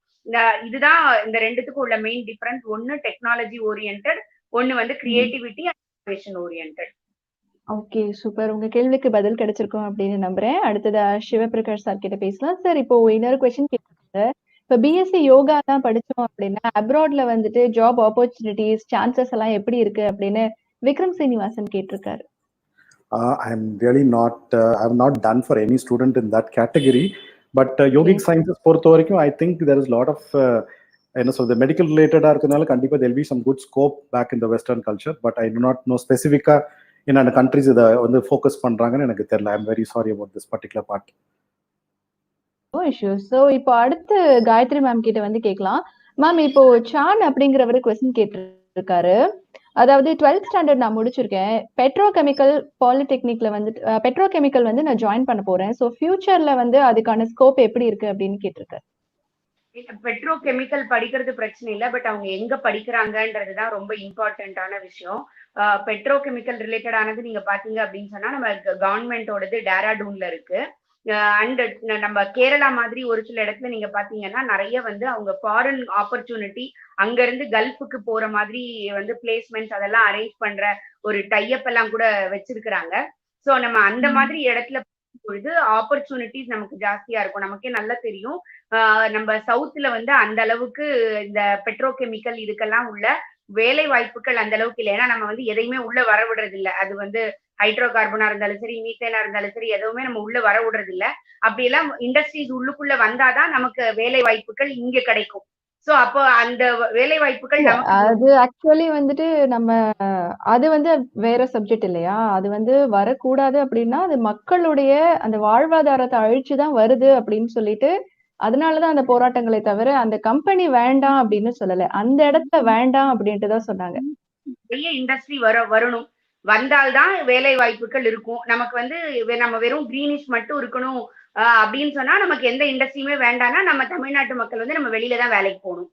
இதுதான் இந்த ரெண்டுத்துக்கும் உள்ள மெயின் டிஃபரன்ஸ். ஒன்னு டெக்னாலஜி ஓரியன்டட், ஒன்னு வந்து creativity and innovation oriented. Okay super, உங்க கேள்விக்கு பதில் கிடைச்சிருக்கும் அப்படின்னு நம்புறேன். அடுத்ததா சிவபிரகாஷ் சார் கிட்ட பேசலாம். சார் இப்போ இன்னொரு கொஸ்டின் கேட்டாங்க, இப்ப பிஎஸ்சி யோகா தான் படிச்சோம் அப்படின்னா அப்ராட்ல வந்துட்டு ஜாப் ஆப்பர்ச்சுனிட்டிஸ், சான்சஸ் எல்லாம் எப்படி இருக்கு அப்படின்னு விக்ரம் சீனிவாசன் கேட்டிருக்காரு. I'm really not, I have not done for any student in that category. But yogic sciences பொறுத்த வரைக்கும் I think there is a lot of என்ன சொல்றது, மெடிக்கல் ரிலேட்டடா இருக்கனால கண்டிப்பா there will be some good scope back in the western culture. But I do not know specific என்னென்ன countries இதை வந்து ஃபோக்கஸ் பண்றாங்கன்னு எனக்கு தெரியல. I am very sorry about this particular part. No issues. So இப்போ அடுத்து காயத்ரி மேம் கிட்ட வந்து கேட்கலாம். மேம் இப்போ சான் அப்படிங்கிறவரு கொஸ்டின் கேட்டிருக்காரு. அதாவது 12th ஸ்டாண்டர்ட் நான் முடிச்சிருக்கேன், பெட்ரோகெமிக்கல் பாலிடெக்னிக்ல வந்து பெட்ரோகெமிக்கல் வந்து நான் ஜாயின் பண்ண போறேன். ஸோ ஃபியூச்சர்ல வந்து அதுக்கான ஸ்கோப் எப்படி இருக்கு அப்படின்னு கேட்டிருக்காரு. பெட்ரோகெமிக்கல் படிக்கிறது பிரச்சனை இல்லை, பட் அவங்க எங்க படிக்கிறாங்கன்றதுதான் ரொம்ப இம்பார்ட்டன்டான விஷயம். பெட்ரோகெமிக்கல் ரிலேட்டடானது நீங்க பாத்தீங்க அப்படின்னு சொன்னா நம்ம கவர்மெண்டோடது டேராடூன்ல இருக்கு. அண்ட் நம்ம கேரளா மாதிரி ஒரு சில இடத்துல நீங்க பாத்தீங்கன்னா நிறைய வந்து அவங்க ஃபாரின் ஆப்பர்ச்சுனிட்டி, அங்க இருந்து கல்ஃபுக்கு போற மாதிரி வந்து பிளேஸ்மெண்ட்ஸ் அதெல்லாம் அரேஞ்ச் பண்ற ஒரு டைப் எல்லாம் கூட வச்சிருக்கிறாங்க. ஸோ நம்ம அந்த மாதிரி இடத்துல பொழுது ஆப்பர்ச்சுனிட்டிஸ் நமக்கு ஜாஸ்தியா இருக்கும். நமக்கே நல்லா தெரியும். நம்ம சவுத்ல வந்து அந்த அளவுக்கு இந்த பெட்ரோகெமிக்கல் இதுக்கெல்லாம் உள்ள வேலை வாய்ப்புகள் அந்த அளவுக்கு இல்லை. ஏன்னா நம்ம வந்து எதையுமே உள்ள வர விடுறது இல்ல. அது வந்து ஹைட்ரோ கார்பனா இருந்தாலும் சரி, மீத்தேனா இருந்தாலும் சரி, எதுவுமே நம்ம உள்ள வர விடுறது இல்ல. அப்படியெல்லாம் இண்டஸ்ட்ரீஸ் உள்ளுக்குள்ள வந்தாதான் நமக்கு வேலை வாய்ப்புகள் இங்க கிடைக்கும். சோ அப்போ அந்த வேலை வாய்ப்புகள் இல்ல நமக்கு அது ஆக்சுவலி வந்துட்டு நம்ம அது வந்து வேற சப்ஜெக்ட் இல்லையா? அது வந்து வரக்கூடாது அப்படின்னா, அது மக்களுடைய அந்த வாழ்வாதாரத்த அழிச்சுதான் வருது அப்படின்னு சொல்லிட்டு, அதனாலதான் அந்த போராட்டங்களே தவிர, அந்த கம்பெனி வேண்டாம் அப்படின்னு சொல்லல. அந்த இடத்துல வேண்டாம் அப்படின்ட்டு தான் சொன்னாங்க. பெரிய இண்டஸ்ட்ரி வரணும். வந்தால்தான் வேலை வாய்ப்புகள் இருக்கும். நமக்கு வந்து நம்ம வெறும் கிரீனிஷ் மட்டும் இருக்கணும் அப்படின்னு சொன்னா நமக்கு எந்த இண்டஸ்ட்ரியுமே வேண்டாம்னா நம்ம தமிழ்நாட்டு மக்கள் வந்து நம்ம வெளியில தான் வேலைக்கு போகணும்.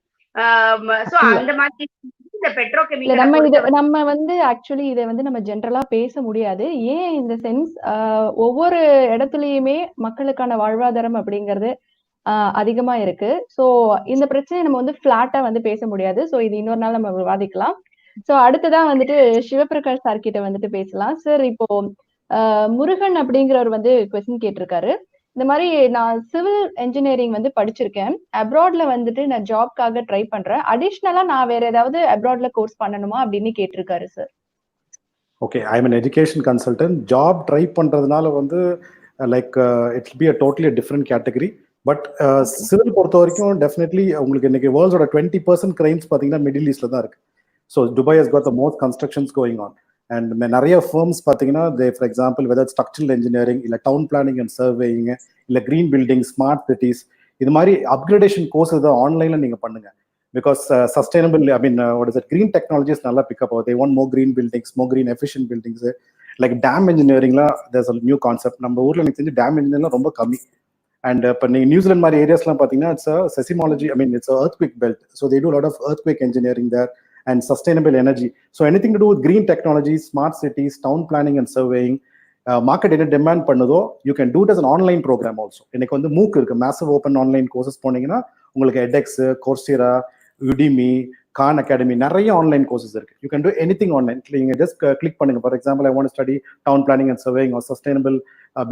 சோ இல்ல. அந்த மாதிரி இந்த இல்ல பெட்ரோகெமிக்கலை நம்ம பொறுத்தவரை நம்ம வந்து ஆக்சுவலி இதை வந்து நம்ம ஜென்ரலா பேச முடியாது. ஏன் இந்த சென்ஸ் ஒவ்வொரு இடத்துலயுமே மக்களுக்கான வாழ்வாதாரம் அப்படிங்கிறது அதிகமா இருக்கு. சோ இந்த பிரச்சனையை நம்ம வந்து பிளாட்டா வந்து பேச முடியாது. சோ இது இன்னொரு நாள் நம்ம விவாதிக்கலாம். சோ அடுத்ததா வந்துட்டு சிவபிரகாஷ் சார் கிட்ட வந்துட்டு பேசலாம். சார் இப்போ முருகன் அப்படிங்கிறவர் வந்து கொஸ்டின் கேட்டிருக்காரு. இந்த மாதிரி நான் சிவில் இன்ஜினியரிங் வந்து படிச்சிருக்கேன். அப்ராட்ல வந்துட்டு நான் ஜாப்காக ட்ரை பண்றேன். அடிஷ்னலா நான் வேற ஏதாவது அப்ராட்ல கோர்ஸ் பண்ணணுமா அப்படின்னு கேட்டிருக்காரு sir. Okay, I am an education consultant. Job try பண்றதுனால வந்து like it will be a totally different category. But civil பொறுத்த வரைக்கும் டெஃபினெட்லி உங்களுக்கு இன்னைக்கு வேர்ல்டோட 20% கிரைம்ஸ் பார்த்தீங்கன்னா மிடில் ஈஸ்ட்ல தான் இருக்கு. So Dubai has got the most constructions going on. And நிறைய ஃபர்ம்ஸ் பார்த்தீங்கன்னா for example whether structural engineering, இல்லை டவுன் பிளானிங் அண்ட் சர்வேயிங், இல்லை கிரீன் பில்டிங், ஸ்மார்ட் சிட்டிஸ், இது மாதிரி அப்கிரேடேஷன் கோர்ஸ் தான் ஆன்லைன்ல நீங்க பண்ணுங்க. Because sustainable, I mean, what is it? Green technologies nalla pick up. They want more green buildings, more green efficient buildings. Like dam engineering la, there's a new concept. நம்ம ஊர்ல எனக்கு தெரிஞ்சு dam engineering ரொம்ப கம்மி. And இப்போ நீங்க New Zealand மாதிரி ஏரியாஸ்லாம் பார்த்தீங்கன்னா it's a seismology, I mean it's a earthquake belt. So they do a lot of earthquake engineering there and sustainable energy. So anything to do with green technology, smart cities, town planning and surveying, market என்ன demand பண்ணுதோ you can do it as an online program also. எனக்கு வந்து மூக் இருக்கு, massive open online courses போனீங்கன்னா உங்களுக்கு edX, Coursera, Udemy, Khan Academy, நிறைய online courses இருக்கு. You can do anything online. நீங்க ஜஸ்ட் கிளிக் பண்ணுங்க. For example I want study town planning and surveying or sustainable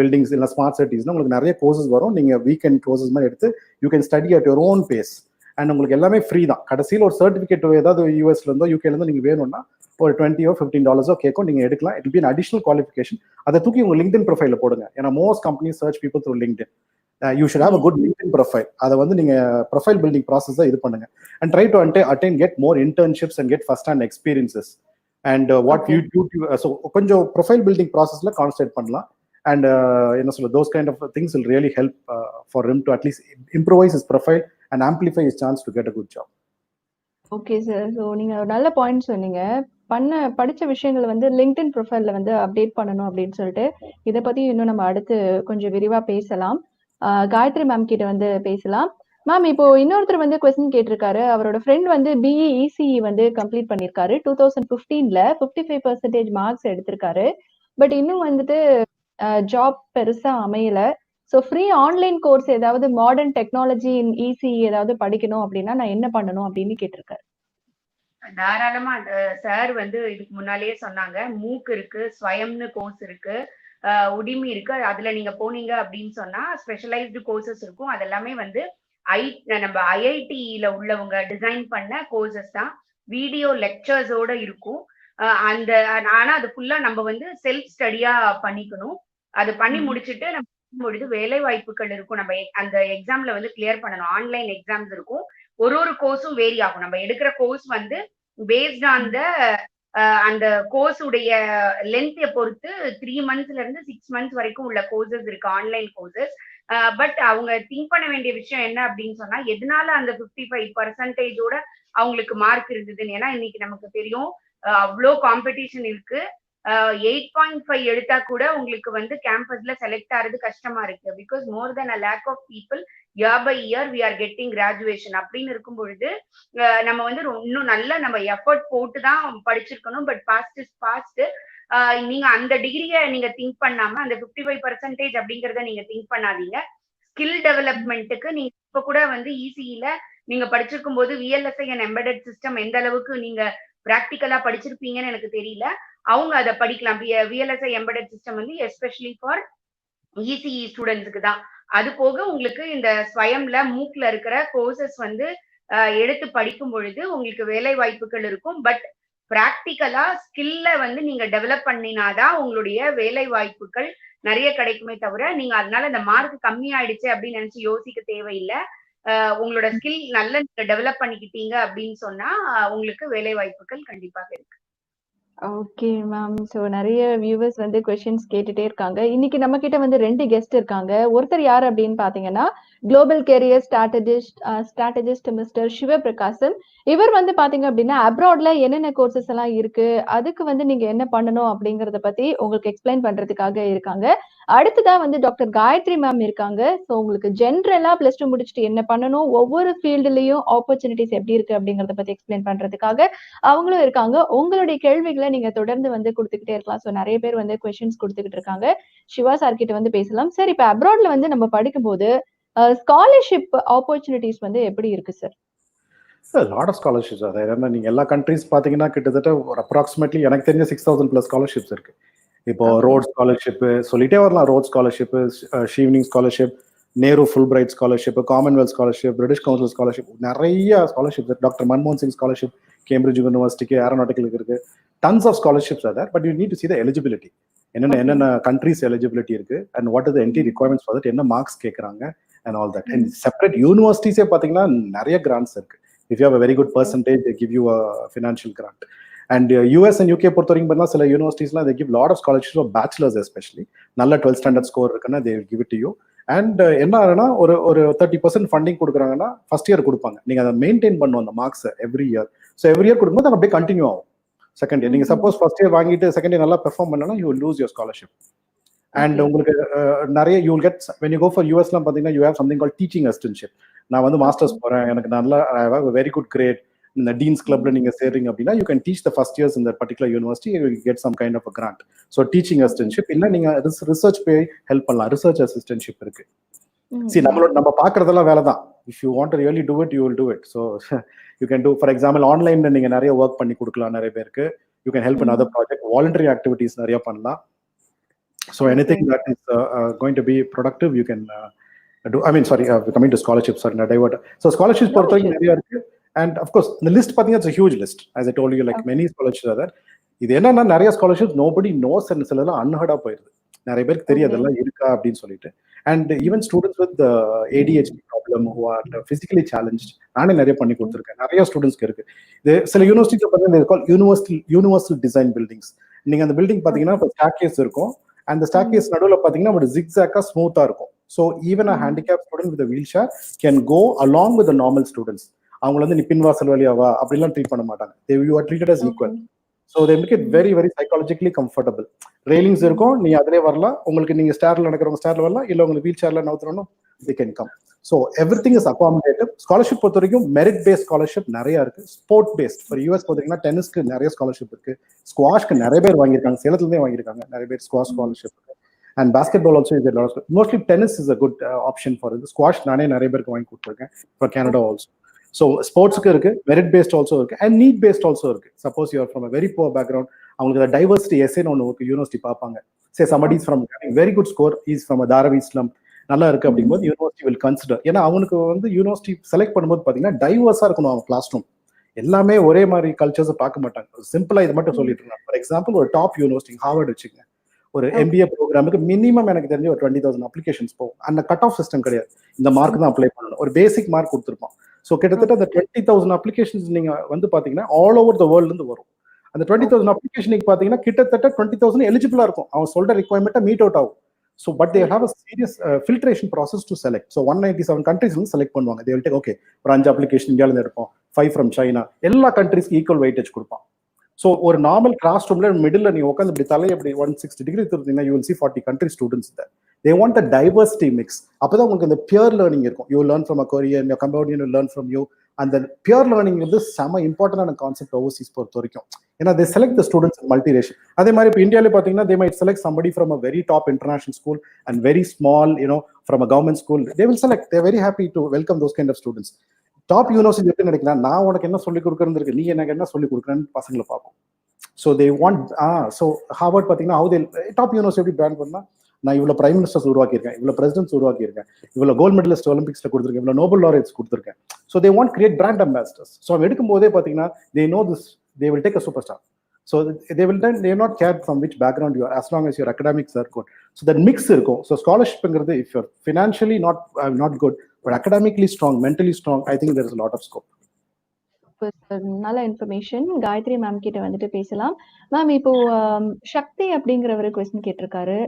buildings இல்லை ஸ்மார்ட் சிட்டிஸ்னா உங்களுக்கு நிறைய கோர்சஸ் வரும். நீங்க வீக்கெண்ட் கோர்சஸ் மாதிரி எடுத்து you can study at your own pace. And உங்களுக்கு எல்லாமே ஃப்ரீ தான். கடைசியில் ஒரு சர்டிஃபிகேட் ஏதாவது யூஎஸ்ல இருந்தோ யூகேல இருந்தோ நீங்க வேணும்னா ஒரு $20 or $15 கேட்கும், நீங்க எடுக்கலாம். It be an additional qualification. அதை தூக்கி உங்க லிங்க்டின் ப்ரொஃபைல போடுங்க. ஏன்னா most companies search people through LinkedIn. You should have a good LinkedIn profile. அதை வந்து நீங்க ப்ரொஃபைல் பில்டிங் ப்ராசஸ் இது பண்ணுங்க. And try to attain get more internships and get first hand experiences. And what YouTube, so கொஞ்சம் profile building ப்ராசஸ்ல concentrate பண்ணலாம். And என்ன சொல்ல, those kind of things will really help for him to at least improvise his profile and amplify his chance to get a good job. Okay sir. So நீங்க ஒரு நல்ல point சொன்னீங்க. படிச்ச விஷயங்களை வந்து லிங்க்டின் ப்ரொஃபைல்ல வந்து அப்டேட் பண்ணணும் அப்படின்னு சொல்லிட்டு இதை பத்தி இன்னும் நம்ம அடுத்து கொஞ்சம் விரிவா பேசலாம். காயத்ரி மேம் கிட்ட வந்து பேசலாம். மேம், இப்போ இன்னொருத்தர் வந்து கொஸ்டின் கேட்டிருக்காரு. அவரோட ஃப்ரெண்ட் வந்து பிஇ இசிஇ வந்து கம்ப்ளீட் பண்ணிருக்காரு. 2015ல 55% மார்க்ஸ் எடுத்திருக்காரு. பட் இன்னும் வந்துட்டு ஜாப் பெருசா அமையல. ஸோ ஃப்ரீ ஆன்லைன் கோர்ஸ் ஏதாவது மாடர்ன் டெக்னாலஜி இன் இசிஇ ஏதாவது படிக்கணும் அப்படின்னா நான் என்ன பண்ணணும் அப்படின்னு கேட்டிருக்காரு. தாராளமா சார் வந்து இதுக்கு முன்னாலேயே சொன்னாங்க. மூக் இருக்கு, ஸ்வயம்னு கோர்ஸ் இருக்கு, உடிமி இருக்கு. அதுல நீங்க போனீங்க அப்படின்னு சொன்னா ஸ்பெஷலைஸ்டு கோர்சஸ் இருக்கும். அதெல்லாமே வந்து நம்ம ஐஐடியில உள்ளவங்க டிசைன் பண்ண கோர்சஸ் தான். வீடியோ லெக்சர்ஸோட இருக்கும். அந்த ஆனா அது ஃபுல்லா நம்ம வந்து செல்ஃப் ஸ்டடியா பண்ணிக்கணும். அது பண்ணி முடிச்சுட்டு நம்ம பொழுது வேலை வாய்ப்புகள் இருக்கும். நம்ம அந்த எக்ஸாம்ல வந்து கிளியர் பண்ணணும். ஆன்லைன் எக்ஸாம்ஸ் இருக்கும். ஒரு கோர்ஸும் வேரி ஆகும். நம்ம எடுக்கிற கோர்ஸ் வந்து பேஸ்ட் ஆன் த அந்த கோர்ஸ் உடைய லென்த்தை பொறுத்து 3 monthsல இருந்து 6 months வரைக்கும் உள்ள கோர்சஸ் இருக்கு, ஆன்லைன் கோர்சஸ். பட் அவங்க திங்க் பண்ண வேண்டிய விஷயம் என்ன அப்படின்னு சொன்னா, எதனால அந்த 55%ஓட அவங்களுக்கு மார்க் இருந்ததுன்னு. ஏன்னா இன்னைக்கு நமக்கு தெரியும் அவ்வளோ காம்படிஷன் இருக்கு. 8.5 எடுத்தா கூட உங்களுக்கு வந்து கேம்பஸ்ல செலக்ட் ஆறது கஷ்டமா இருக்கு. Because more then a lakh of people year by year we are getting graduation அப்படின்னு இருக்கும் பொழுது நம்ம வந்து இன்னும் நல்ல நம்ம எஃபர்ட் போட்டு தான் படிச்சிருக்கணும். But past is past. நீங்க அந்த டிகிரியை நீங்க திங்க் பண்ணாம அந்த 55% அப்படிங்கறத நீங்க திங்க் பண்ணாதீங்க. ஸ்கில் டெவலப்மெண்ட்டுக்கு நீங்க இப்ப கூட வந்து இசிஇல நீங்க படிச்சிருக்கும் போது விஎல்எஸ்ஐ அண்ட் எம்பெடட் சிஸ்டம் எந்த அளவுக்கு நீங்க பிராக்டிக்கலா படிச்சிருப்பீங்கன்னு எனக்கு தெரியல. அவங்க அதை படிக்கலாம். விஎல்எஸ்ஐ எம்பெடட் சிஸ்டம் வந்து எஸ்பெஷலி ஃபார் இசிஇ ஸ்டூடெண்ட்ஸுக்கு தான். அது போக உங்களுக்கு இந்த ஸ்வயம்ல மூக்ல இருக்கிற கோர்சஸ் வந்து எடுத்து படிக்கும் பொழுது உங்களுக்கு வேலை வாய்ப்புகள் இருக்கும். பட் பிராக்டிக்கலா ஸ்கில்ல வந்து நீங்க டெவலப் பண்ணினாதான் உங்களுடைய வேலை வாய்ப்புகள் நிறைய கிடைக்குமே தவிர, நீங்க அதனால இந்த மார்க் கம்மி ஆயிடுச்சு அப்படின்னு நினைச்சு யோசிக்க தேவையில்லை. உங்களோட ஸ்கில் நல்லா நீங்க டெவலப் பண்ணிக்கிட்டீங்க அப்படின்னு சொன்னா உங்களுக்கு வேலை வாய்ப்புகள் கண்டிப்பாக இருக்கு. Okay ma'am. ஸோ நெறைய வியூவர்ஸ் வந்து கொஸ்டின்ஸ் கேட்டுட்டே இருக்காங்க. இன்னைக்கு நம்ம கிட்ட வந்து 2 கெஸ்ட் இருக்காங்க. ஒருத்தர் யாரு அப்படின்னு பார்த்தீங்கன்னா, global carrier strategist mister Sivaprakasam. இவர் வந்து பார்த்தீங்க அப்படின்னா, அப்ராட்ல என்னென்ன கோர்சஸ் எல்லாம் இருக்கு, அதுக்கு வந்து நீங்க என்ன பண்ணணும் அப்படிங்கிறத பத்தி உங்களுக்கு எக்ஸ்பிளைன் பண்றதுக்காக இருக்காங்க. அடுத்ததா வந்து டாக்டர் காயத்ரி மேம் இருக்காங்க. ஸோ உங்களுக்கு ஜென்ரலா +2 முடிச்சுட்டு என்ன பண்ணணும், ஒவ்வொரு ஃபீல்டுலயும் ஆப்பர்ச்சுனிட்டிஸ் எப்படி இருக்கு அப்படிங்கிறத பத்தி எக்ஸ்பிளைன் பண்றதுக்காக அவங்களும் இருக்காங்க. உங்களுடைய கேள்விகள நீங்க தொடர்ந்து வந்து குடுத்துக்கிட்டே இருக்கலாம். ஸோ நெறைய பேர் வந்து கொஸ்டின்ஸ் குடுத்துக்கிட்டு இருக்காங்க. சிவா சார் கிட்ட வந்து பேசலாம். சார், இப்ப அப்ராட்ல வந்து நம்ம படிக்கும்போது ஸ்காலர்ஷிப் ஆப்பர்ச்சுனிட்டீஸ் வந்து எப்படி இருக்கு சார்? லாட் ஆஃப் ஸ்காலர்ஷிப்ஸ் அது ஏன்னா நீங்க எல்லா கண்ட்ரிஸ் பாத்தீங்கன்னா கிட்டத்தட்ட ஒரு அப்ராக்சிமேட்லி எனக்கு தெரிஞ்ச 6,000+ ஸ்காலர்ஷிப்ஸ் இருக்கு. இப்போ ரோட் ஸ்காலர்ஷிப் சொல்லிட்டே வரலாம். Rhodes scholarship, Chevening scholarship, Nehru Fulbright scholarship, Commonwealth scholarship, British Council scholarship, நிறைய ஸ்காலர்ஷிப். டாக்டர் மன்மோகன் சிங் ஸ்காலர்ஷிப் கேம்பிரிட்ஜ் யூனிவர்சிட்டிக்கு, ஏரோநாட்டிக்கலுக்கு இருக்கு. Tons of scholarships are there, but you need to see the eligibility. என்னென்ன கண்ட்ரிஸ் எலிஜிபிலிட்டி இருக்கு and what is the entry requirements for that, என்ன marks கேட்கறாங்க and all that. And separate யூனிவர்சிட்டிஸே பாத்தீங்கன்னா நிறைய கிராண்ட்ஸ் இருக்கு. If you have a very good percentage, they give you a financial grant. And US and UK பொறுத்த வரைக்கும் பார்த்தா சில யூனிவர்சிட்டிஸ்லாம் they give lot of scholarships for bachelors especially. நல்ல 12th standard score இருக்குன்னா they will give it to you. And என்ன ஆகுனா ஒரு 30% funding கொடுக்குறாங்கன்னா ஃபர்ஸ்ட் இயர் கொடுப்பாங்க. நீங்க அதை மெயின்டைன் பண்ணுவோம் அந்த marks every year. So every year கொடுக்கும்போது அது அப்படியே கண்டினியூ ஆகும். செகண்ட் இயர் நீங்க சப்போஸ் ஃபர்ஸ்ட் இயர் வாங்கிட்டு செகண்ட் இயர் நல்லா பெர்ஃபார்ம் பண்ணனா you will lose your scholarship. And உங்களுக்கு நிறைய you will get, when you go for USலாம் பாத்தீங்கன்னா you have something called teaching assistantship. நான் வந்து மாஸ்டர்ஸ் போறேன், எனக்கு நல்லா I have a very good grade, இந்த டீன்ஸ் கிளப்ல நீங்க சேர்றீங்க அப்படின்னா you can teach the first years in that particular university, you will get some kind of a grant. So teaching assistantship இல்ல நீங்க ரிசர்ச் போய் ஹெல்ப் பண்ணலாம். ரிசர்ச் அசிஸ்டன்ட்ஷிப் இருக்கு. See, நம்ம பாக்குறதெல்லாம் வேலை தான். If you want to really do it, you will do it. So you can do, for example, ஆன்லைன்ல நீங்க நிறைய ஒர்க் பண்ணி கொடுக்கலாம் நிறைய பேருக்கு. You can help in other project, voluntary activities நிறைய பண்ணலாம். So anything that is going to be productive, you can do. I mean, sorry, coming to scholarships, sorry, not divert. So scholarships portfolio நிறைய இருக்கு. And of course, the list பாத்தீங்கன்னா it's a huge list. As I told you, like many scholarships are there. இது என்னன்னா நிறைய scholarships nobody knows and சிலலாம் unheard of போயிருது. நிறைய பேருக்கு தெரியாதெல்லாம் இருக்கா அப்படின்னு சொல்லிட்டு. And even students with ADHD problem who are physically challenged, நானே நிறைய பண்ணி கொடுத்துருக்கேன். நிறைய ஸ்டூடெண்ட்ஸ்க்கு இருக்கு. இது சில யூனிவர்சிட்டிஸ் பார்த்தீங்கன்னா யூனிவர்சல் டிசைன் பில்டிங்ஸ். நீங்க அந்த பில்டிங் பாத்தீங்கன்னா ஸ்டார்கேஸ் இருக்கும். அந்த ஸ்டார்கேஸ் நடுவில் பாத்தீங்கன்னா ஒரு ஜிக்ஸாக்கா ஸ்மூத்தா இருக்கும். So even a handicap student with wheel chair can go along with normal students. அவங்க வந்து நீ பின்வாசல் வழியாவா அப்படிலாம் ட்ரீட் பண்ண மாட்டாங்க. You are treated as equal. So they make it very very psychologically comfortable. Railings இருக்கும், நீ அதிலே வரலாம். உங்களுக்கு நீங்க ஸ்டேர்ல நடக்கிறவங்க ஸ்டேர்ல வரலாம், இல்லை உங்களுக்கு வீல் சேர்ல நவுத்துறணும், they can come. So everything is accommodative. Scholarship பொறுத்த வரைக்கும் மெரிட் பேஸ்ட் ஸ்காலர்ஷிப் நிறைய இருக்கு. ஸ்போர்ட் பேஸ்ட் ஃபார் யூஎஸ் பார்த்தீங்கன்னா டென்னிஸ்க்கு நிறைய ஸ்காலர்ஷிப் இருக்கு. ஸ்குவாஷ்க்கு நிறைய பேர் வாங்கியிருக்காங்க, சேலத்துலேருந்தே வாங்கியிருக்காங்க நிறைய பேர் squash scholarship. And basketball also is mostly tennis is a good option for இது. ஸ்குவாஷ் நானே நிறைய பேருக்கு வாங்கி கொடுத்துருக்கேன் ஃபார் கேனடா ஆல்சோ. ஸோ ஸ்போர்ட்ஸ்க்கு இருக்கு, மெரிட் பேஸ்ட் ஆல்சோ இருக்கு, அண்ட் நீட் பேஸ்ட் ஆல்சோ இருக்கு. Suppose you are from a very poor background, அவங்களுக்கு டைவர்சிட்டி எஸ்ஏன்னு ஒன்று யூனிவர்சிட்டி பார்ப்பாங்க. சே somebody is from very good score, he is from a Dharavi slum, நல்லா இருக்கு அப்படிங்கும்போது யூனிவர்சிட்டி வில் கன்சிடர். ஏன்னா அவனுக்கு வந்து யூனிவர்சிட்டி செலக்ட் பண்ணும்போது பார்த்தீங்கன்னா டைவர்ஸா இருக்கணும் அவங்க கிளாஸ் ரூம். எல்லாமே ஒரே மாதிரி கல்ச்சர்ஸை பார்க்க மாட்டாங்க. சிம்பிளா இது மட்டும் சொல்லிட்டு இருந்தாங்க. ஃபார் எக்ஸாம்பிள் ஒரு டாப் யூனிவர்சிட்டி ஹார்வர்ட் வச்சுங்க, ஒரு MBA ப்ரோக்ராமுக்கு மினிமம் எனக்கு தெரிஞ்சு ஒரு 20,000 அப்ளிகேஷன்ஸ் போகும். அந்த கட் ஆஃப் சிஸ்டம் கிடையாது. இந்த மார்க் தான் அப்ளை பண்ணணும். ஒரு பேசிக் மார்க் கொடுத்துருப்போம். ஸோ கிட்டத்தட்ட அந்த 20,000 அப்ளிகேஷன்ஸ் நீங்க வந்து பாத்தீங்கன்னா ஆல் ஓவர் த வேர்ல்ட்ல இருந்து வரும். அந்த 20,000 அப்ளிகேஷனுக்கு பாத்தீங்கன்னா கிட்டத்தட்ட 20,000 எலிஜிபிளா இருக்கும். அவன் சொல்ற ரிக்வயர்மெண்ட்டை மீட் அவுட் ஆகும். So but they have a serious filtration process to select. So 197 countries வந்து செலக்ட் பண்ணுவாங்க. They will take, okay, ஒரு 5 அப்ளிகேஷன் இந்தியால இருந்து எடுப்போம், 5 from China, எல்லா கண்ட்ரீஸ்க்கு ஈக்குவல் வெயிட்டேஜ் கொடுப்பான். ஸோ ஒரு நார்மல் கிளாஸ் ரூம்ல மிடில் நீங்க உட்காந்து இப்படி தலையை இப்படி 160 degree திருத்தீங்கன்னா you will see 40 country students there. They want a diversity mix. அப்பதான் உங்களுக்கு இந்த பியர் லேர்னிங் இருக்கும். You learn from a Korean, your Cambodian will learn from you. அந்த பியர் லேர்னிங் வந்து செம இம்பார்ட்டன்டான கான்செப்ட் ஓவர்சீஸ் பொறுத்த வரைக்கும். ஏன்னா they select the students in multiracial. அதே மாதிரி இப்போ இந்தியாவில பாத்தீங்கன்னா they might select somebody from a very top international school and very small, from a government school. They will select. They are very happy to welcome those kind of students. Top university எப்படி நினைக்கிறேன், நான் உனக்கு என்ன சொல்லி கொடுக்கறது இருக்கு, நீ எனக்கு என்ன சொல்லி கொடுக்குறேன்னு பசங்களை பார்ப்போம். So they want so Harvard பார்த்தீங்கன்னா டாப் யூனிவர்சிட்டி எப்படி பிராண்ட் பண்ணா நான் இவ்வளவு பிரைம் மினிஸ்டர்ஸ் உருவாக்கியிருக்கேன், இவ்வளவு பிரசிடென்ட்ஸ் உருவாக்கியிருக்கேன், இவ்வளவு கோல்டு மெடலிஸ்ட் ஒலிம்பிக்ஸ்ல கொடுத்துருக்கேன், இவ்வளவு நோபல் லாரேட்ஸ் கொடுத்துருக்கேன். So they want create brand ambassadors. So அவன் எடுக்கும் போதே பார்த்தீங்கன்னா they know this, they will take a super star. So they will then, they are not cared from which background you are, as long as your academics are good. So that mix இருக்கும். So scholarship ங்கிறது, if you're financially not good but academically strong, mentally strong, I think there is a lot of scope. நல்ல information. Gayatri ma'am கிட்ட வந்துட்டு பேசலாம். Ma'am, இப்போ சக்தி அப்படிங்கிற ஒரு question கேட்டிருக்காரு.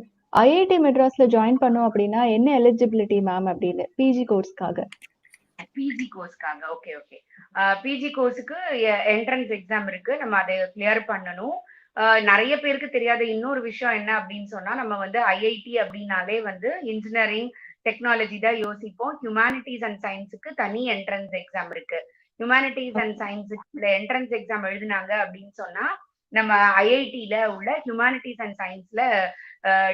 ஐஐடி மெட்ராஸ்ல ஜாயின் பண்ணோம் அப்படின்னா என்ன எலிஜிபிலிட்டி மேம் அப்படின்னு, பிஜி கோர்ஸ்க்காக? பிஜி கோர்ஸ்க்காக ஓகே ஓகே. பிஜி கோர்ஸுக்கு என்ட்ரன்ஸ் எக்ஸாம் இருக்கு, நம்ம அதை கிளியர் பண்ணணும். நிறைய பேருக்கு தெரியாத இன்னொரு விஷயம் என்ன அப்படின்னு சொன்னா, நம்ம வந்து ஐஐடி அப்படின்னாலே வந்து இன்ஜினியரிங் டெக்னாலஜி தான் யோசிப்போம். ஹியூமானிட்டிஸ் அண்ட் சயின்ஸுக்கு தனி என்ட்ரன்ஸ் எக்ஸாம் இருக்கு. ஹியூமானிட்டிஸ் அண்ட் சயின்ஸுக்கு என்ட்ரன்ஸ் எக்ஸாம் எழுதினாங்க அப்படின்னு சொன்னா, நம்ம ஐஐடியில உள்ள ஹியூமானிட்டிஸ் அண்ட் சயின்ஸ்ல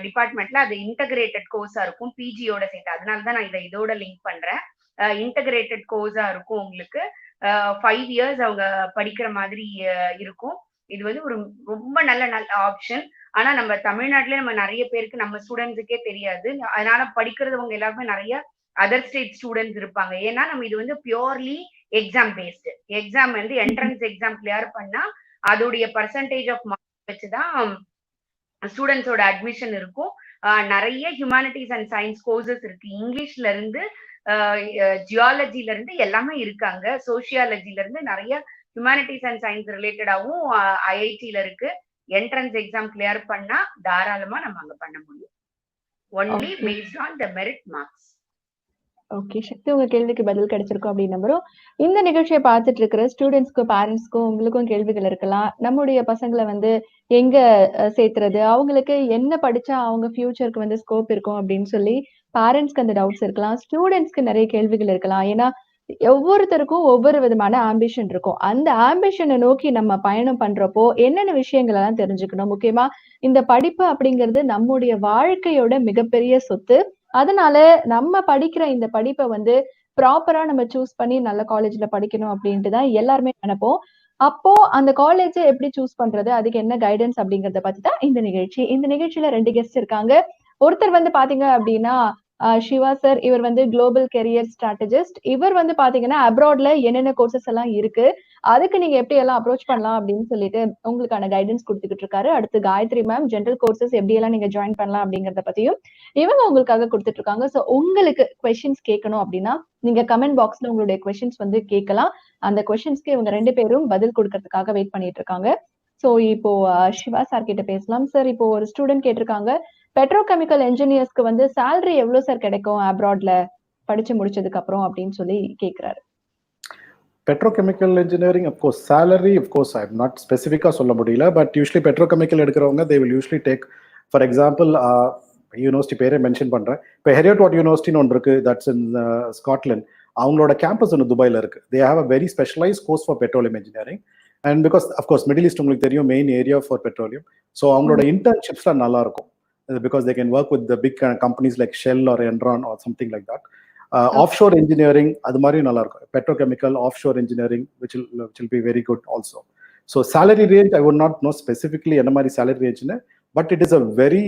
டிபார்ட்மெண்ட்ல அது இன்டகிரேட்டட் கோர்ஸா இருக்கும், பிஜியோட சேர்த்து. அதனாலதான் நான் இதை இதோட லிங்க் பண்றேன். இன்டகிரேட்டட் கோர்ஸா இருக்கும் உங்களுக்கு. 5 years அவங்க படிக்கிற மாதிரி இருக்கும். இது வந்து ஒரு ரொம்ப நல்ல ஆப்ஷன். ஆனா நம்ம தமிழ்நாட்டுல நம்ம நிறைய பேருக்கு, நம்ம ஸ்டூடெண்ட்ஸுக்கே தெரியாது. அதனால படிக்கிறவங்க எல்லாருமே நிறைய அதர் ஸ்டேட் ஸ்டூடெண்ட்ஸ் இருப்பாங்க. ஏன்னா நம்ம இது வந்து பியூர்லி எக்ஸாம் பேஸ்டு. எக்ஸாம் வந்து என்ட்ரன்ஸ் எக்ஸாம் கிளியர் பண்ணா அதோடைய பர்சன்டேஜ் ஆஃப் மார்க் வச்சுதான் ஸ்டூடெண்ட்ஸோட அட்மிஷன் இருக்கும். நிறைய ஹியூமானிட்டிஸ் அண்ட் சயின்ஸ் கோர்சஸ் இருக்கு. இங்கிலீஷ்ல இருந்து ஜியாலஜில இருந்து எல்லாமே இருக்காங்க. சோசியாலஜில இருந்து நிறைய ஹியூமானிட்டிஸ் அண்ட் சயின்ஸ் ரிலேட்டடாவும் ஐஐடில இருக்கு. என்ட்ரன்ஸ் எக்ஸாம் கிளியர் பண்ணா தாராளமா நம்ம அங்க பண்ண முடியும். Only based on the merit marks. Okay Shakti, உங்க கேள்விக்கு பதில் கிடைச்சிருக்கும் அப்படின்னு நம்புறோம். இந்த நிகழ்ச்சியை பார்த்துட்டு இருக்கிற ஸ்டூடெண்ட்ஸ்க்கும் பேரண்ட்ஸ்க்கும் உங்களுக்கும் கேள்விகள் இருக்கலாம். நம்முடைய பசங்களை வந்து எங்க சேர்த்துறது, அவங்களுக்கு என்ன படிச்சா அவங்க ஃபியூச்சருக்கு வந்து ஸ்கோப் இருக்கும் அப்படின்னு சொல்லி பேரண்ட்ஸ்க்கு அந்த டவுட்ஸ் இருக்கலாம். ஸ்டூடெண்ட்ஸ்க்கு நிறைய கேள்விகள் இருக்கலாம். ஏன்னா ஒவ்வொருத்தருக்கும் ஒவ்வொரு விதமான ஆம்பிஷன் இருக்கும். அந்த ஆம்பிஷனை நோக்கி நம்ம பயணம் பண்றப்போ என்னென்ன விஷயங்கள் எல்லாம் தெரிஞ்சுக்கணும்? முக்கியமா இந்த படிப்பு அப்படிங்கிறது நம்முடைய வாழ்க்கையோட மிகப்பெரிய சொத்து. அதனால நம்ம படிக்கிற இந்த படிப்பை வந்து ப்ராப்பரா நம்ம சூஸ் பண்ணி நல்ல காலேஜ்ல படிக்கணும் அப்படின்ட்டு தான் எல்லாருமே நினைப்போம். அப்போ அந்த காலேஜை எப்படி சூஸ் பண்றது, அதுக்கு என்ன கைடன்ஸ் அப்படிங்கறத பத்தி தான் இந்த நிகழ்ச்சி. இந்த நிகழ்ச்சியில 2 கெஸ்ட் இருக்காங்க. ஒருத்தர் வந்து பாத்தீங்க அப்படின்னா சிவா சார். இவர் வந்து குளோபல் கெரியர் ஸ்ட்ராட்டஜிஸ்ட். இவர் வந்து பாத்தீங்கன்னா அப்ராட்ல என்னென்ன கோர்சஸ் எல்லாம் இருக்கு, அதுக்கு நீங்க எப்படி எல்லாம் அப்ரோச் பண்ணலாம் அப்படின்னு சொல்லிட்டு உங்களுக்கான கைடன்ஸ் கொடுத்துக்கிட்டு இருக்காரு. அடுத்து காயத்ரி மேம், ஜென்ரல் கோர்சஸ் எப்படி எல்லாம் நீங்க ஜாயின் பண்ணலாம் அப்படிங்கறத பத்தியும் இவங்க உங்களுக்காக கொடுத்துட்டு இருக்காங்க. சோ உங்களுக்கு கொஸ்டின்ஸ் கேட்கணும் அப்படின்னா நீங்க கமெண்ட் பாக்ஸ்ல உங்களுடைய கொஸ்டின்ஸ் வந்து கேட்கலாம். அந்த கொஸ்டின்ஸ்க்கு இவங்க 2 பேரும் பதில் கொடுக்கறதுக்காக வெயிட் பண்ணிட்டு இருக்காங்க. சோ இப்போ சிவா சார் கிட்ட பேசலாம். சார், இப்போ ஒரு ஸ்டூடெண்ட் கேட்டிருக்காங்க, பெட்ரோகெமிக்கல் என்ஜினியர்ஸ்க்கு வந்து salary எவ்வளவு சார் கிடைக்கும் அப்ராட்ல படிச்சு முடிச்சதுக்கு அப்புறம் அப்படின்னு சொல்லி கேக்குறாரு. Petrochemical engineering of course salary of course I am not ஸ்பெசிஃபிக்காக சொல்ல முடியல. பட் யூஸ்வலி பெட்ரோகெமிக்கல் எடுக்கிறவங்க they will usually take, for example university பேரே மென்ஷன் பண்ணுறேன். இப்போ ஹெரியட் யூனிவர்சிட்டின்னு ஒன்று இருக்குது, தட்ஸ் இன் ஸ்காட்லாண்ட். அவங்களோட கேம்பஸ் ஒன்று துபாயில் இருக்குது. They have a very specialise course for petroleum engineering. And because of course middle east உங்களுக்கு தெரியும், main area for petroleum. So அவங்களோட இன்டர்ன்ஷிப்ஸ்லாம் நல்லா இருக்கும். Because they can work with the big companies like Shell or Enron or something like that. Offshore engineering, adu mari nalla irukum. Petrochemical, offshore engineering, which will be very good also. So salary range, I would not know specifically enna mari salary range ne, but it is a very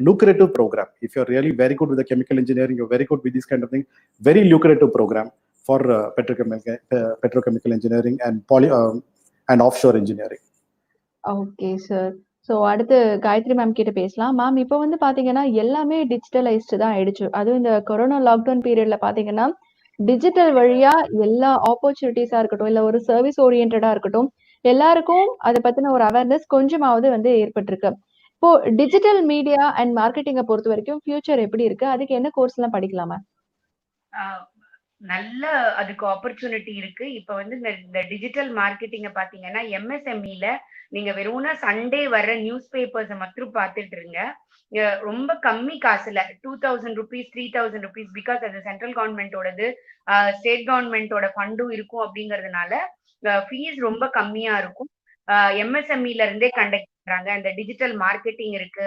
lucrative program. If you're really very good with the chemical engineering, you're very good with this kind of thing, very lucrative program for petrochemical engineering and offshore engineering. Okay sir. So அடுத்து Gayatri ma'am கிட்ட பேசலாம். Ma'am, இப்போ வந்து பாத்தீங்கன்னா எல்லாமே digitalised தான் ஆயிடுச்சு. அதுவும் இந்த கொரோனா லாக்டவுன் பீரியட்ல பாத்தீங்கன்னா டிஜிட்டல் வழியா எல்லா ஆப்பர்ச்சுனிட்டிஸா இருக்கட்டும், இல்ல ஒரு சர்வீஸ் ஓரியன்டா இருக்கட்டும், எல்லாருக்கும் அதை பத்தின ஒரு அவேர்னஸ் கொஞ்சமாவது வந்து ஏற்பட்டிருக்கு. இப்போ டிஜிட்டல் மீடியா அண்ட் மார்க்கெட்டிங்கை பொறுத்த வரைக்கும் ஃபியூச்சர் எப்படி இருக்கு, அதுக்கு என்ன கோர்ஸ் எல்லாம் படிக்கலாமா? நல்ல அதுக்கு ஆப்பர்ச்சுனிட்டி இருக்கு. இப்ப வந்து இந்த டிஜிட்டல் மார்க்கெட்டிங்க பாத்தீங்கன்னா எம்எஸ்எம்இல நீங்க வெறும்னா சண்டே வர்ற நியூஸ் பேப்பர்ஸ் மட்டும் பார்த்துட்டு இருங்க. ரொம்ப கம்மி காசுல 2000 rupees 3000 rupees, பிகாஸ் அது சென்ட்ரல் கவர்மெண்டோடது, ஸ்டேட் கவர்மெண்டோட ஃபண்டும் இருக்கும் அப்படிங்கறதுனால ஃபீஸ் ரொம்ப கம்மியா இருக்கும். எம்எஸ்எம்இல இருந்தே கண்டக்ட் பண்றாங்க. அந்த டிஜிட்டல் மார்க்கெட்டிங் இருக்கு,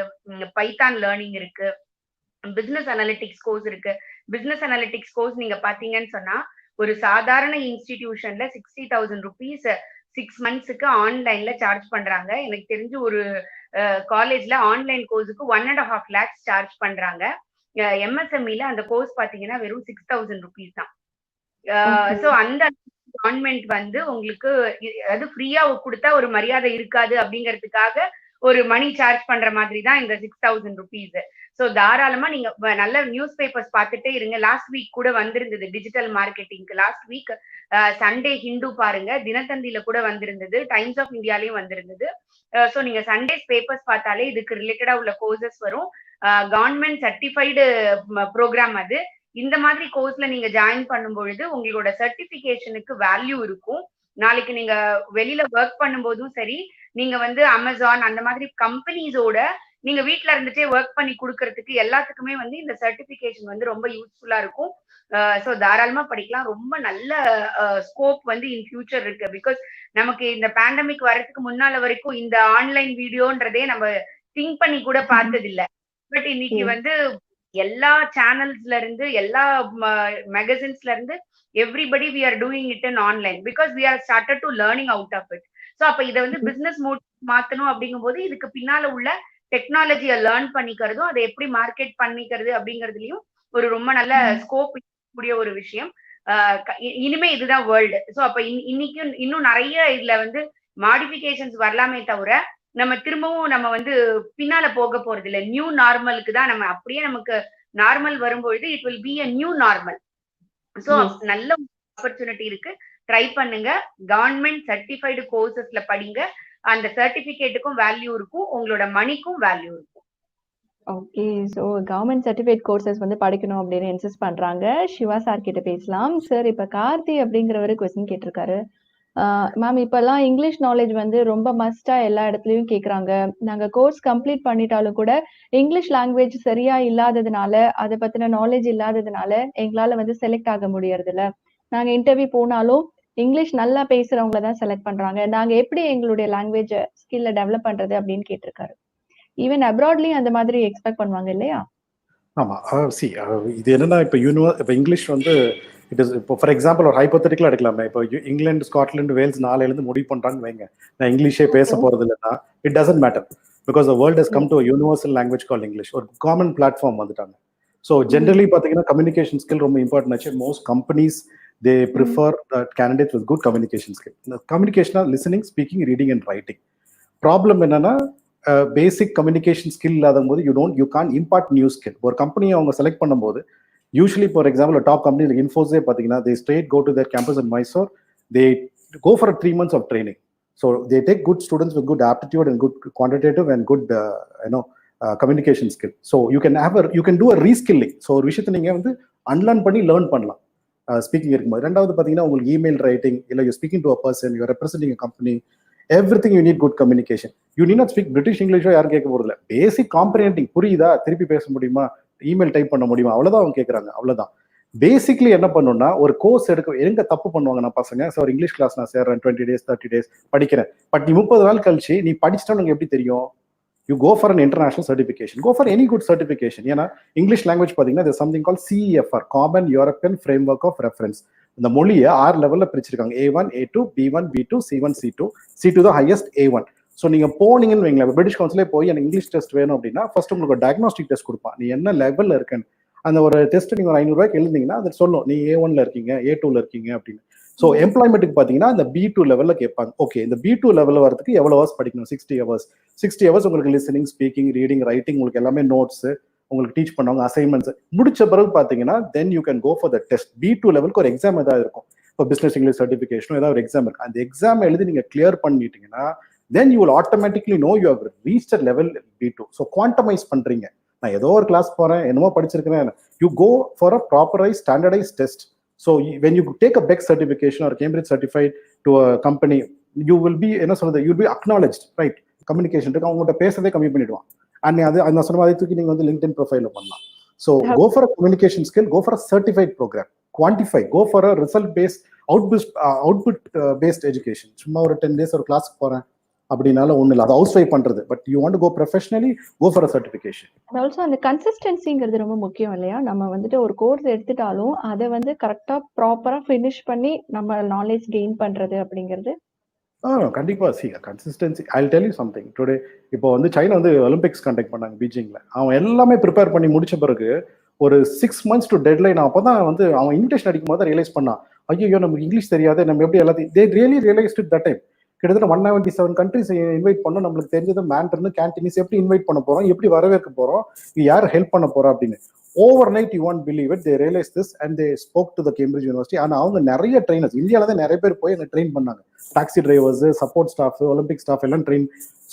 பைத்தான் லேர்னிங் இருக்கு, பிசினஸ் அனாலிட்டிக்ஸ் கோர்ஸ் இருக்கு. பிசினஸ் அனாலிட்டிக்ஸ் கோர்ஸ் நீங்க பாத்தீங்கன்னு சொன்னா ஒரு சாதாரண இன்ஸ்டிடியூஷன்ல 60,000 rupees 6 monthsக்கு ஆன்லைன்ல சார்ஜ் பண்றாங்க. எனக்கு தெரிஞ்சு ஒரு காலேஜ்ல ஆன்லைன் கோர்ஸுக்கு 1.5 lakhs சார்ஜ் பண்றாங்க. MSMEல அந்த கோர்ஸ் பாத்தீங்கன்னா வெறும் 6,000 rupees தான். சோ அந்த கவர்மெண்ட் வந்து உங்களுக்கு அது ஃப்ரீயா கொடுத்தா ஒரு மரியாதை இருக்காது அப்படிங்கிறதுக்காக ஒரு மணி சார்ஜ் பண்ற மாதிரி தான் இந்த 6,000 rupees. சோ தாராளமா நீங்க நல்ல நியூஸ் பேப்பர்ஸ் பார்த்துட்டே இருங்க. லாஸ்ட் வீக் கூட வந்திருந்தது டிஜிட்டல் மார்க்கெட்டிங்க்கு. லாஸ்ட் வீக் சண்டே ஹிந்து பாருங்க, தினத்தந்தியில கூட வந்திருந்தது, டைம்ஸ் ஆஃப் இந்தியாலயும் வந்திருந்தது. சோ நீங்க சண்டேஸ் பேப்பர்ஸ் பார்த்தாலே இதுக்கு ரிலேட்டடா உள்ள கோர்சஸ் வரும். கவர்மெண்ட் சர்டிஃபைடு ப்ரோக்ராம் அது. இந்த மாதிரி கோர்ஸ்ல நீங்க ஜாயின் பண்ணும் பொழுது உங்களோட சர்டிபிகேஷனுக்கு வேல்யூ இருக்கும். நாளைக்கு நீங்க வெளியில ஒர்க் பண்ணும்போதும் சரி, நீங்க வந்து அமேசான் அந்த மாதிரி கம்பெனிஸோட நீங்க வீட்ல இருந்துட்டே ஒர்க் பண்ணி கொடுக்கறதுக்கு எல்லாத்துக்குமே வந்து இந்த சர்டிபிகேஷன் வந்து ரொம்ப யூஸ்ஃபுல்லா இருக்கும். சோ தாராளமா படிக்கலாம். ரொம்ப நல்ல ஸ்கோப் வந்து இன் ஃபியூச்சர் இருக்கு. பிகாஸ் நமக்கு இந்த பேண்டமிக் வர்றதுக்கு முன்னால வரைக்கும் இந்த ஆன்லைன் வீடியோன்றதே நம்ம திங்க் பண்ணி கூட பார்த்தது இல்ல. பட் இன்னைக்கு வந்து எல்லா சேனல்ஸ்ல இருந்து எல்லா மேகசின்ஸ்ல இருந்து everybody we are doing it in online because we are started to learning out of it. So அப்ப இதை வந்து பிசினஸ் மோட் மாத்தணும் அப்படிங்கும் போது இதுக்கு பின்னால உள்ள டெக்னாலஜியை லேர்ன் பண்ணிக்கிறதும் அதை எப்படி மார்க்கெட் பண்ணிக்கிறது அப்படிங்கறதுலயும் ஒரு ரொம்ப நல்ல ஸ்கோப் கூடிய ஒரு விஷயம். இனிமே இதுதான் வேர்ல்டு. சோ அப்ப இன்னைக்கும் இன்னும் நிறைய இதுல வந்து மாடிஃபிகேஷன்ஸ் வரலாமே தவிர நம்ம திரும்பவும் நம்ம வந்து பின்னால போக போறது இல்ல. நியூ நார்மலுக்கு தான் நம்ம அப்படியே நமக்கு நார்மல் வரும்பொழுது it will be a new normal. So நல்ல ஆப்பர்ச்சுனிட்டி இருக்கு, ட்ரை பண்ணுங்க. கவர்மெண்ட் சர்டிஃபைடு கோர்சஸ்ல படிங்க. அந்த சர்டிபிகேட்டுக்கும் வேல்யூ இருக்கும், உங்களோட மணிக்கும் வேல்யூ இருக்கும். Okay, so government certified courses வந்து படிக்கணும் அப்படின்னு இன்சிஸ்ட் பண்றாங்க. சிவா சார் கிட்ட பேசலாம். சார், இப்ப கார்த்தி அப்படிங்கிறவரு கொஸ்டின் கேட்டிருக்காரு. மேம், இப்பெல்லாம் இங்கிலீஷ் நாலேஜ் வந்து ரொம்ப மஸ்டா எல்லா இடத்துலயும் கேக்குறாங்க. நாங்க கோர்ஸ் கம்ப்ளீட் பண்ணிட்டாலும் கூட இங்கிலீஷ் லாங்குவேஜ் சரியா இல்லாததுனால, அதை பத்தின நாலேஜ் இல்லாததுனால எங்களால வந்து செலக்ட் ஆக முடியறது இல்ல. நாங்க இன்டர்வியூ போனாலும் இங்கிலீஷ் நல்லா பேசுறவங்கள தான் செலக்ட் பண்றாங்க. நாங்க எப்படி எங்களுடைய லாங்குவேஜ் ஸ்கில்ல டெவலப் பண்றது அப்படின்னு கேட்டிருக்காரு. ஈவன் அப்ராட்லயும் அந்த மாதிரி எக்ஸ்பெக்ட் பண்ணுவாங்க இல்லையா? ஆமா, இது என்னன்னா இப்ப இங்கிலீஷ் வந்து இட் இஸ் இப்போ ஃபார் எக்ஸாம்பிள் ஒரு ஹைப்போதெட்டிக்கலா எடுக்கலாமே. இப்போ இங்கிலாந்து, ஸ்காட்லாந்து, வேல்ஸ் 4 எழுந்து முடிவு பண்றாங்கன்னு வைங்க, நான் இங்கிலீஷே பேச போறது இல்லைன்னா it doesn't matter because the world has come to universal language call English. ஒரு காமன் பிளாட்ஃபார்ம் வந்துட்டாங்க. ஸோ ஜென்ரலி பார்த்தீங்கன்னா கம்யூனிகேஷன் ஸ்கில் ரொம்ப இம்பார்ட்டன்ட் ஆச்சு. Most companies they prefer candidate with good communication skill. கம்யூனிகேஷனா listening, speaking, reading and writing. Problem என்னன்னா basic communication skill இல்லாத போது you can't impart new skill. ஒரு கம்பெனியை அவங்க செலக்ட் பண்ணும்போது usually for example top company like இன்ஃபோஸே பார்த்தீங்கன்னா தே straight go to their campus in Mysore. They go for 3 months of training. So they take good students with good aptitude and good quantitative and good communication skill. So you can do a reskilling. So ஒரு விஷயத்தை நீங்கள் வந்து unlearn பண்ணி learn பண்ணலாம் speaking இருக்கும்போது. ரெண்டாவது பார்த்தீங்கன்னா உங்களுக்கு இமெயில் ரைட்டிங், இல்லை you speaking to a person, you representing a company, everything you need good communication. You need not speak British English யாரும் கேட்க போறதில்ல. பேசிக் காம்ப்ரிஹெண்டிங் புரியுதா, திருப்பி பேச முடியுமா, இமெயில் டைப் பண்ண முடியுமா, அவ்வளவுதான் அவங்க கேட்கறாங்க. அவ்வளவுதான். பேசிக்லி என்ன பண்ணணும்னா ஒரு கோர்ஸ் எங்க தப்பு பண்ணுவாங்க நான் பசங்க, சார் ஒரு இங்கிலீஷ் கிளாஸ் நான் சேர்றேன் 20 days 30 days படிக்கிறேன். பட் நீ 30 நாள் கழிச்சு நீ படிச்சுட்டா உங்களுக்கு எப்படி தெரியும்? You go for an international certification, go for any good certification. ஏன்னா இங்கிலீஷ் லாங்குவேஜ் பார்த்தீங்கன்னா something call CEFR, common European framework of reference. இந்த மொழியை 6 லெவல்ல பிரிச்சிருக்காங்க. A1, A2, B1, B2, C1, C2 தான் ஹையஸ்ட் A1. ஸோ நீங்க போனீங்கன்னு வைங்களேன், பிரிட்டிஷ் கவுன்சிலே போய் எனக்கு இங்கிலீஷ் டெஸ்ட் வேணும் அப்படின்னா ஃபர்ஸ்ட் உங்களுக்கு ஒரு டயக்னாஸ்டிக் டெஸ்ட் கொடுப்பான். நீ என்ன லெவல்ல இருக்கேன்னு அந்த ஒரு டெஸ்ட் நீங்க ஒரு 500 ரூபாய்க்கு எழுதிங்கன்னா அது சொல்லும் நீ A1ல இருக்கீங்க, A2ல இருக்கீங்க அப்படின்னு. ஸோ எம்ப்ளாய்மெண்ட்டுக்கு பார்த்தீங்கன்னா இந்த B2 லெவலில் கேட்பாங்க. ஓகே, இந்த B2 லெவலில் வரதுக்கு எவ்வளோ ஹவர்ஸ் படிக்கணும்? 60 hours. 60 hours உங்களுக்கு லிசனிங், ஸ்பீக்கிங், ரீடிங், ரைட்டிங், உங்களுக்கு எல்லாமே நோட்ஸ், உங்களுக்கு டீச் பண்ணுவாங்க, அசைன்மெண்ட்ஸ் முடிச்ச பிறகு பார்த்தீங்கன்னா then you can go for the test. B2 லெவலுக்கு ஒரு எக்ஸாம் ஏதாவது இருக்கும். இப்போ பிஸ்னஸ் இங்கிலீஷ் சர்டிஃபிகேஷன் ஏதாவது ஒரு எக்ஸாம் இருக்கு. அந்த எக்ஸாம் எழுதி நீங்க கிளியர் பண்ணிட்டீங்கன்னா then you will automatically know you have reached level B2. So குவாண்டமைஸ் பண்றீங்க. நான் ஏதோ ஒரு கிளாஸ் போறேன், என்னமோ படிச்சிருக்கிறேன். You go for a proper standardised test. So when you take a BEC certification or Cambridge certified to a company, you will be என்ன சொல்றது, you will be acknowledged, right? Communication இருக்கு, அவங்ககிட்ட பேசுறதே கம்மி பண்ணிடுவான். அண்ட் அது அந்த சொன்ன மாதிரி தூக்கி நீங்க வந்து LinkedIn ப்ரொஃபைல பண்ணலாம். So go for a communication skill, go for a certified programme, quantify, go for a result based output based education. சும்மா ஒரு 10 days ஒரு கிளாஸ்க்கு போறேன் அப்படினால ஒண்ணு இல்ல, அது ஹவுஸ் வைஃப் பண்றது. But you want to go professionally, go for a certification. Also அந்த கன்சிஸ்டன்சிங்கிறது ரொம்ப முக்கியம் இல்லையா? நம்ம வந்துட்டு ஒரு கோர்ஸ் எடுத்துட்டாலும் அதை வந்து கரெக்டா ப்ராப்பரா ஃபினிஷ் பண்ணி நம்ம நாலேஜ் கெயின் பண்றது அப்படிங்கிறது. கண்டிப்பா. Consistency I will tell you something today. இப்போ வந்து சைனா வந்து ஒலிம்பிக்ஸ் கண்டக்ட் பண்ணாங்க பீஜிங்ல. அவன் எல்லாமே ப்ரிப்பேர் பண்ணி முடிச்ச பிறகு ஒரு 6 months டு டெட்லைன். அப்பதான் வந்து அவன் இன்விடேஷன் அடிக்கும் போது ரியலைஸ் பண்ணான், ஐயோ நமக்கு இங்கிலீஷ் தெரியாது, நம்ம எப்படி எல்லாத்தையும் they really realised it that time. கிட்டத்தட்ட 197 கண்ட்ரிஸ் இன்வைட் பண்ணோம். நம்மளுக்கு தெரிஞ்சது மேண்டர்னு கேன்டீனிஸ் எப்படி இன்வைட் பண்ண போறோம், எப்படி வரவேற்க போறோம், யார் ஹெல்ப் பண்ண போறோம் அப்படின்னு. Over night you want believe it, they realise this and they spoke to the Cambridge university. ஆனா அவங்க நிறைய ட்ரைனர்ஸ் இந்தியாவில தான் நிறைய பேர் போய் எனக்கு ட்ரெயின் பண்ணாங்க. Taxi drivers, support staff, Olympic staff எல்லாம் ட்ரெயின்.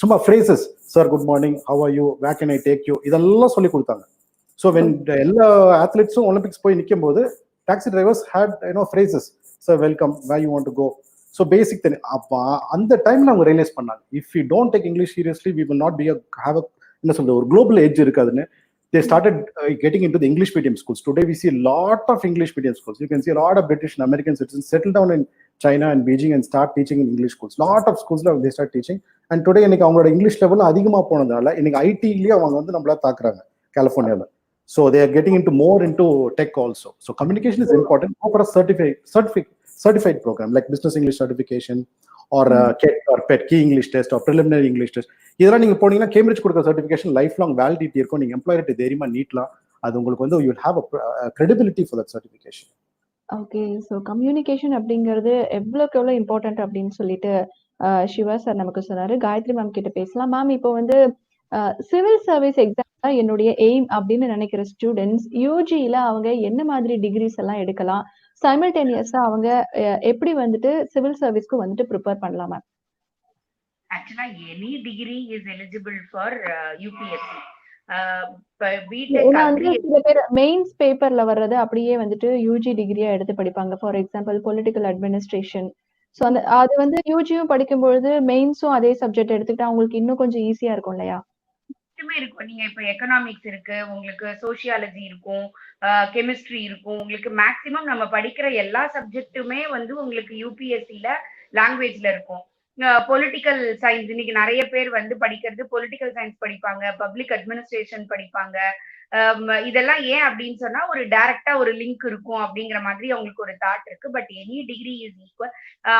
சும்மா phrases, sir good morning, how are you, where can I take you, இதெல்லாம் சொல்லி கொடுத்தாங்க. ஸோ வென் எல்லா அத்லெட்ஸும் ஒலிம்பிக்ஸ் போய் நிற்கும் போது taxi drivers had phrases, sir welcome, where you want to go. So basic தெரியும். அப்போ அந்த டைம்ல அவங்க ரியலைஸ் பண்ணாங்க, if you don't take English seriously we will not be have என்ன சொல்றது, ஒரு குளோபல் எட்ஜ் இருக்காதுன்னு. They started getting into the English medium schools. Today we see a lot of English medium schools. You can see a lot of British and American citizens settle down in China and Beijing and start teaching in English schools. Lot of schools they start teaching. And today இன்னைக்கு அவங்களோட English level அதிகமா போனதால இன்னைக்கு ஐடிலயே அவங்க வந்து நம்மள தாக்குறாங்க கலிஃபோர்னியால. So they are getting into more into tech also. So communication is important. Go for a certified program like business English certification or KET or PET, key English test or preliminary English test. இதெல்லாம் நீங்க போனீங்கன்னா Cambridge கொடுக்குற certification life long validity இருக்கும். நீங்க எம்ப்ளாயர்கிட்ட தைரியமா நீட்டலாம். அது உங்களுக்கு வந்து you will have a credibility for that certification. Okay. So communication அப்படிங்கிறது எவ்வளோக்கு எவ்வளோ இம்பார்ட்டன்ட் அப்படின்னு சொல்லிட்டு சிவா சார் நமக்கு சொன்னாரு. காயத்ரி மேம் கிட்ட பேசலாம். மேம், இப்போ வந்து சிவில் சர்வீஸ் எக்ஸாம் தான் என்னுடைய எய்ம் அப்படின்னு நினைக்கிற ஸ்டூடெண்ட்ஸ் யூஜியில அவங்க என்ன மாதிரி டிகிரிஸ் எல்லாம் எடுக்கலாம், சைமல்டேனியஸா அவங்க எப்படி வந்துட்டு சிவில் சர்வீஸ்க்கு வந்துட்டு ப்ரிப்பேர் பண்ணலாம் மேம்? ஆக்சுவலா any degree is eligible for UPSC. சில பேர் மெயின்ஸ் பேப்பர்ல வர்றது அப்படியே வந்துட்டு யூஜி டிகிரியா எடுத்து படிப்பாங்க. For example political administration. So அது வந்து யூஜியும் படிக்கும்பொழுது மெயின்ஸும் அதே சப்ஜெக்ட் எடுத்துக்கிட்டா உங்களுக்கு இன்னும் கொஞ்சம் ஈஸியா இருக்கும் இல்லையா? இருக்கும். நீங்க இப்ப எக்கனாமிக்ஸ் இருக்கு, உங்களுக்கு சோசியாலஜி இருக்கும், கெமிஸ்ட்ரி இருக்கும். உங்களுக்கு மேக்சிமம் நம்ம படிக்கிற எல்லா சப்ஜெக்ட்டுமே வந்து உங்களுக்கு யூபிஎஸ்சில லாங்குவேஜ்ல இருக்கும். பொலிட்டிக்கல் சயின்ஸ் இன்னைக்கு நிறைய பேர் வந்து படிக்கிறது பொலிட்டிக்கல் சயின்ஸ் படிப்பாங்க, பப்ளிக் அட்மினிஸ்ட்ரேஷன் படிப்பாங்க. இதெல்லாம் ஏன் அப்படின்னு சொன்னா ஒரு டைரக்டா ஒரு லிங்க் இருக்கும் அப்படிங்கிற மாதிரி அவங்களுக்கு ஒரு தாட் இருக்கு. But any degree is equal.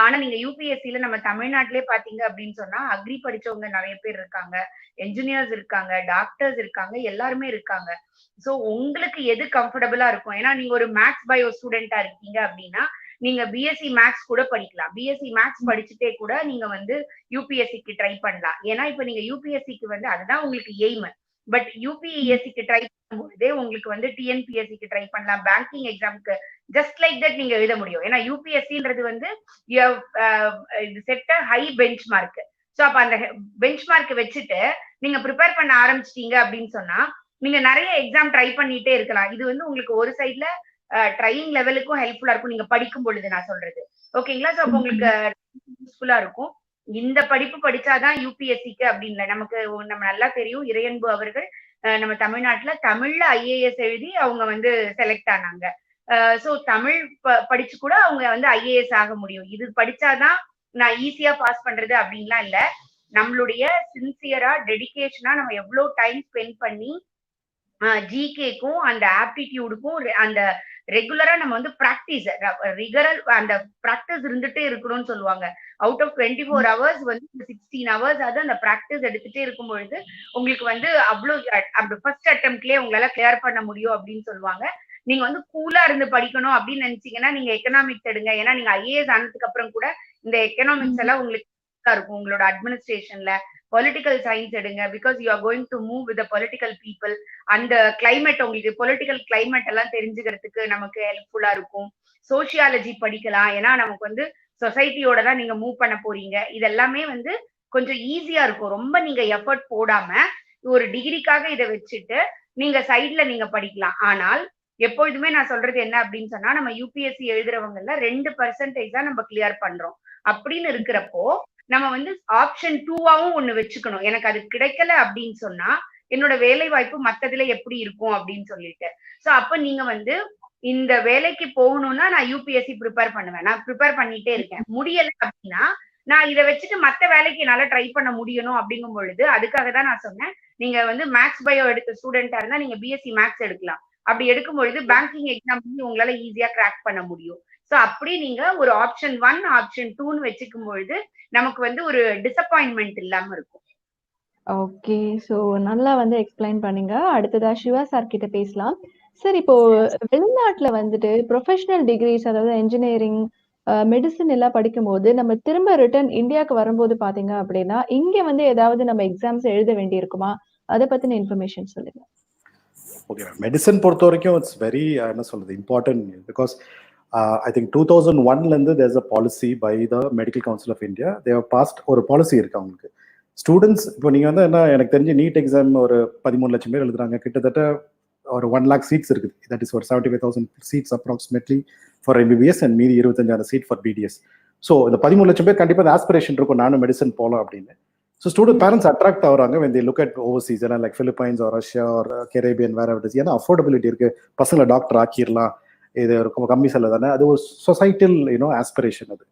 ஆனா நீங்க யூபிஎஸ்சில நம்ம தமிழ்நாட்டிலே பாத்தீங்க அப்படின்னு சொன்னா அக்ரி படிச்சவங்க நிறைய பேர் இருக்காங்க, என்ஜினியர்ஸ் இருக்காங்க, டாக்டர்ஸ் இருக்காங்க, எல்லாருமே இருக்காங்க. சோ உங்களுக்கு எது கம்ஃபர்டபுளா இருக்கும்? ஏன்னா நீங்க ஒரு மேத்ஸ் பயோ ஸ்டூடெண்டா இருக்கீங்க அப்படின்னா நீங்க பிஎஸ்சி மேத்ஸ் கூட படிக்கலாம். பிஎஸ்சி மேத்ஸ் படிச்சுட்டே கூட நீங்க வந்து யூபிஎஸ்சிக்கு ட்ரை பண்ணலாம். ஏன்னா இப்ப நீங்க யூபிஎஸ்சிக்கு வந்து அதுதான் உங்களுக்கு எய்ம். பட் யூபிஎஸ்சிக்கு ட்ரை பண்ணும்போதே உங்களுக்கு வந்து டிஎன்பிஎஸ்சிக்கு ட்ரை பண்ணலாம், பேங்கிங் எக்ஸாமுக்கு ஜஸ்ட் லைக் தட் நீங்க எழுத முடியும். ஏன்னா யூபிஎஸ்சின்றது வந்து set high bench mark. So அப்ப அந்த பெஞ்ச் மார்க் வச்சுட்டு நீங்க ப்ரிப்பேர் பண்ண ஆரம்பிச்சிட்டீங்க அப்படின்னு சொன்னா நீங்க நிறைய எக்ஸாம் ட்ரை பண்ணிட்டே இருக்கலாம். இது வந்து உங்களுக்கு ஒரு சைட்ல ட்ரையிங் லெவலுக்கும் ஹெல்ப்ஃபுல்லா இருக்கும் நீங்க படிக்கும் பொழுது நான் சொல்றது. ஓகேங்களா? சோ அப்ப உங்களுக்கு யூஸ்ஃபுல்லா இருக்கும். இந்த படிப்பு படிச்சாதான் யூபிஎஸ்சிக்கு அப்படின்னு நமக்கு நம்ம நல்லா தெரியும். இறையன்பு அவர்கள் நம்ம தமிழ்நாட்டுல தமிழ்ல ஐஏஎஸ் எழுதி அவங்க வந்து செலக்ட் ஆனாங்க. சோ தமிழ் படிச்சு கூட அவங்க வந்து ஐஏஎஸ் ஆக முடியும். இது படிச்சாதான் நான் ஈஸியா பாஸ் பண்றது அப்படின்லாம் இல்ல. நம்மளுடைய சின்சியரா டெடிகேஷனா நம்ம எவ்வளவு டைம் ஸ்பெண்ட் பண்ணி ஜிகேக்கும் அந்த ஆப்டிடியூடுக்கும் அந்த ரெகுலரா நம்ம வந்து பிராக்டிஸ் ரிகரல் அந்த பிராக்டிஸ் இருந்துட்டே இருக்கணும்னு சொல்லுவாங்க. அவுட் ஆஃப் 24 hours வந்து 16 hours அது அந்த பிராக்டிஸ் எடுத்துட்டே இருக்கும் பொழுது உங்களுக்கு வந்து அவ்வளவு ஃபர்ஸ்ட் அட்டெம்ப்ட்லயே உங்களால கிளியர் பண்ண முடியும் அப்படின்னு சொல்லுவாங்க. நீங்க வந்து கூலா இருந்து படிக்கணும் அப்படின்னு நினைச்சீங்கன்னா நீங்க எக்கனாமிக்ஸ் எடுங்க. ஏன்னா நீங்க ஐஏஎஸ் ஆனதுக்கு அப்புறம் கூட இந்த எக்கனாமிக்ஸ் எல்லாம் உங்களுக்கு இருக்கும் உங்களோட அட்மினிஸ்ட்ரேஷன்ல. பொலிட்டிக்கல் சயின்ஸ் எடுங்க, because you are going to move with political people. அந்த கிளைமேட் உங்களுக்கு பொலிட்டிக்கல் கிளைமேட் எல்லாம் தெரிஞ்சுக்கிறதுக்கு நமக்கு ஹெல்ப்ஃபுல்லா இருக்கும். சோசியாலஜி படிக்கலாம், ஏன்னா நமக்கு வந்து சொசைட்டியோட தான் நீங்க மூவ் பண்ண போறீங்க. இதெல்லாமே வந்து கொஞ்சம் ஈஸியா இருக்கும். ரொம்ப நீங்க எஃபர்ட் போடாம ஒரு டிகிரிக்காக இதை வச்சுட்டு நீங்க சைட்ல நீங்க படிக்கலாம். ஆனால் எப்பொழுதுமே நான் சொல்றது என்ன அப்படின்னு சொன்னா நம்ம யூபிஎஸ்சி எழுதுறவங்கல 2% தான் நம்ம கிளியர் பண்றோம். அப்படின்னு இருக்கிறப்போ நம்ம வந்து ஆப்ஷன் 2வாவும் ஒண்ணு வச்சுக்கணும். எனக்கு அது கிடைக்கல அப்படின்னு சொன்னா என்னோட வேலை வாய்ப்பு மத்ததுல எப்படி இருக்கும் அப்படின்னு சொல்லிட்டு. சோ அப்ப நீங்க வந்து இந்த வேலைக்கு போகணும்னா நான் யூபிஎஸ்சி ப்ரிப்பேர் பண்ணுவேன். நான் ப்ரிப்பேர் பண்ணிட்டே இருக்கேன். முடியல அப்படின்னா நான் இதை வச்சுட்டு மத்த வேலைக்கு என்னால ட்ரை பண்ண முடியணும் அப்படிங்கும் பொழுது அதுக்காக தான் நான் சொன்னேன். நீங்க வந்து மேத்ஸ் பயோ எடுத்த ஸ்டூடெண்டா இருந்தா நீங்க பிஎஸ்சி மேத்ஸ் எடுக்கலாம். அப்படி எடுக்கும் பொழுது பேங்கிங் எக்ஸாம் உங்களால ஈஸியா கிராக் பண்ண முடியும். ஸோ அப்படி நீங்க ஒரு ஆப்ஷன் 1 ஆப்ஷன் 2ன்னு வச்சுக்கும் பொழுது நமக்கு வந்து ஒரு டிசப்பாயின்மெண்ட் இல்லாம இருக்கும். ஓகே. ஸோ நல்லா வந்து எக்ஸ்பிளைன் பண்ணீங்க. அடுத்ததா சிவா சார் கிட்ட பேசலாம். சார் இப்போ வெளிநாட்டுல வந்துட்டு ப்ரொஃபஷனல் டிகிரிஸ் அதாவது என்ஜினியரிங், மெடிசின் எல்லாம் படிக்கும்போது நம்ம திரும்ப ரிட்டர்ன் இந்தியாவுக்கு வரும்போது பாத்தீங்க அப்படின்னா, இங்க வந்து ஏதாவது நம்ம எக்ஸாம்ஸ் எழுத வேண்டியிருக்குமா? அத பத்தின இன்ஃபர்மேஷன் சொல்லுங்க. ஓகே, மெடிசன் பொறுத்த வரைக்கும் இட்ஸ் வெரி என்ன சொல்றது இம்பார்ட்டன்ட் பிகாஸ் ஐ திங்க் 2001லேருந்து there's a policy by the medical council of India. They've passed ஒரு பாலிசி இருக்கு அவங்களுக்கு. ஸ்டூடெண்ட்ஸ் இப்போ நீங்கள் வந்து என்ன எனக்கு தெரிஞ்சு நீட் எக்ஸாம் ஒரு 13 லட்சம் பேர் எழுதுறாங்க, கிட்டத்தட்ட ஒரு 1 lakh சீட்ஸ் இருக்குது. தட் இஸ் ஒரு 75,000 seats approximately for MBBS and மீதி 25,000 சீட் ஃபார் பிடிஎஸ். ஸோ இந்த 13 லட்சம் பேர் கண்டிப்பாக ஆஸ்பிரேஷன் இருக்கும் நானும் மெடிசன் போகலாம் அப்படின்னு. ஸோ ஸ்டூடெண்ட் பேரண்ட்ஸ் அட்ராக்ட் ஆகுறாங்க when they look at overseas, ஏன்னா like Philippines or Russia or Caribbean வேற இட் இஸ். ஏன்னா அஃபோர்டபிலிட்டி இருக்கு, பசங்களை டாக்டர் ஆக்கிடலாம், இது ரொம்ப கம்மி செலவு தானே, அது ஒரு சொசைட்டல் ஆஸ்பிரேஷன் அது.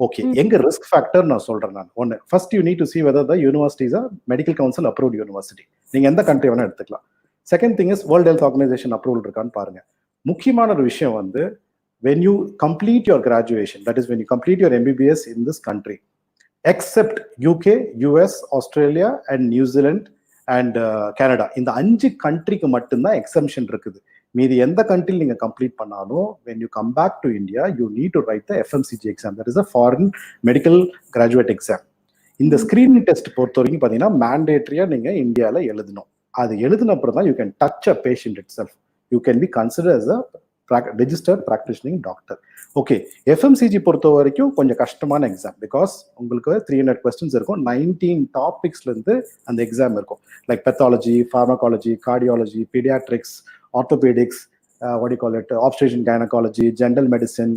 ஓகே, எங்க ரிஸ்க் ஃபேக்டர் நான் சொல்றேன். நான் ஒன்று first you need to see whether the universities are medical council approved university. நீங்க எந்த கண்ட்ரி வேணா எடுத்துக்கலாம். Second thing is World Health Organization approval இருக்கான்னு பாருங்க. முக்கியமான ஒரு விஷயம் வந்து when you complete your graduation, that is when you complete your MBBS in this country, except UK, US, Australia and New Zealand and Canada, இந்த 5 கண்ட்ரிக்கு மட்டும்தான் exemption இருக்குது. மீதி எந்த கண்ட்ரியில் நீங்க கம்ப்ளீட் பண்ணாலும் when you come back to India you need to write the FMCG exam, that is a foreign medical graduate exam. இந்த ஸ்கிரீனிங் டெஸ்ட் பொறுத்த வரைக்கும் பார்த்தீங்கன்னா மேண்டேட்டரியா நீங்க இந்தியாவில் எழுதணும். அது எழுதின அப்புறம் தான் you can touch a patient itself, you can be considered as a registered practicing doctor. Okay, FMCG பொறுத்த வரைக்கும் கொஞ்சம் கஷ்டமான எக்ஸாம் பிகாஸ் உங்களுக்கு 300 கொஸ்டின்ஸ் இருக்கும், 19 டாபிக்ஸ்ல இருந்து அந்த எக்ஸாம் இருக்கும். Like pathology, pharmacology, cardiology, paediatrics, orthopaedics, what you call it, obstetrics gynaecology, general medicine,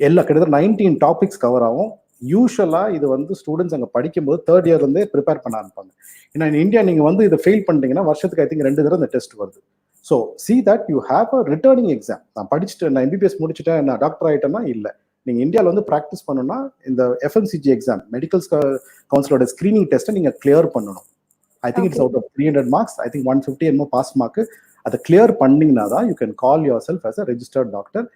எல்லாம் கிட்டத்தட்ட 19 டாபிக்ஸ் கவர் ஆகும். யூஸ்வலா இது வந்து ஸ்டூடெண்ட்ஸ் அங்கே படிக்கும்போது தேர்ட் இயர்ல இருந்தே ப்ரிப்பேர் பண்ண ஆரம்பிப்பாங்க. ஏன்னா இந்தியா நீங்க வந்து இதை ஃபெயில் பண்ணிட்டீங்கன்னா வருஷத்துக்கு ஐ திங்க் 2 தடவை இந்த டெஸ்ட் வருது. So see that you have a returning exam. நான் படிச்சுட்டு நான் எம்பிபிஎஸ் முடிச்சுட்டேன் நான் டாக்டர் ஆகிட்டேன்னா இல்லை, நீங்கள் இந்தியாவில் வந்து ப்ராக்டிஸ் பண்ணணும்னா இந்த எஃப்எம்சிஜி எக்ஸாம் மெடிக்கல் கவுன்சிலோட ஸ்க்ரீனிங் டெஸ்ட்டை நீங்கள் கிளியர் பண்ணணும். I think it's out of 300 marks, I think 150 என்னமோ பாஸ் மார்க்கு. அதை கிளியர் பண்ணிங்கன்னா தான் you can call yourself as a registered doctor.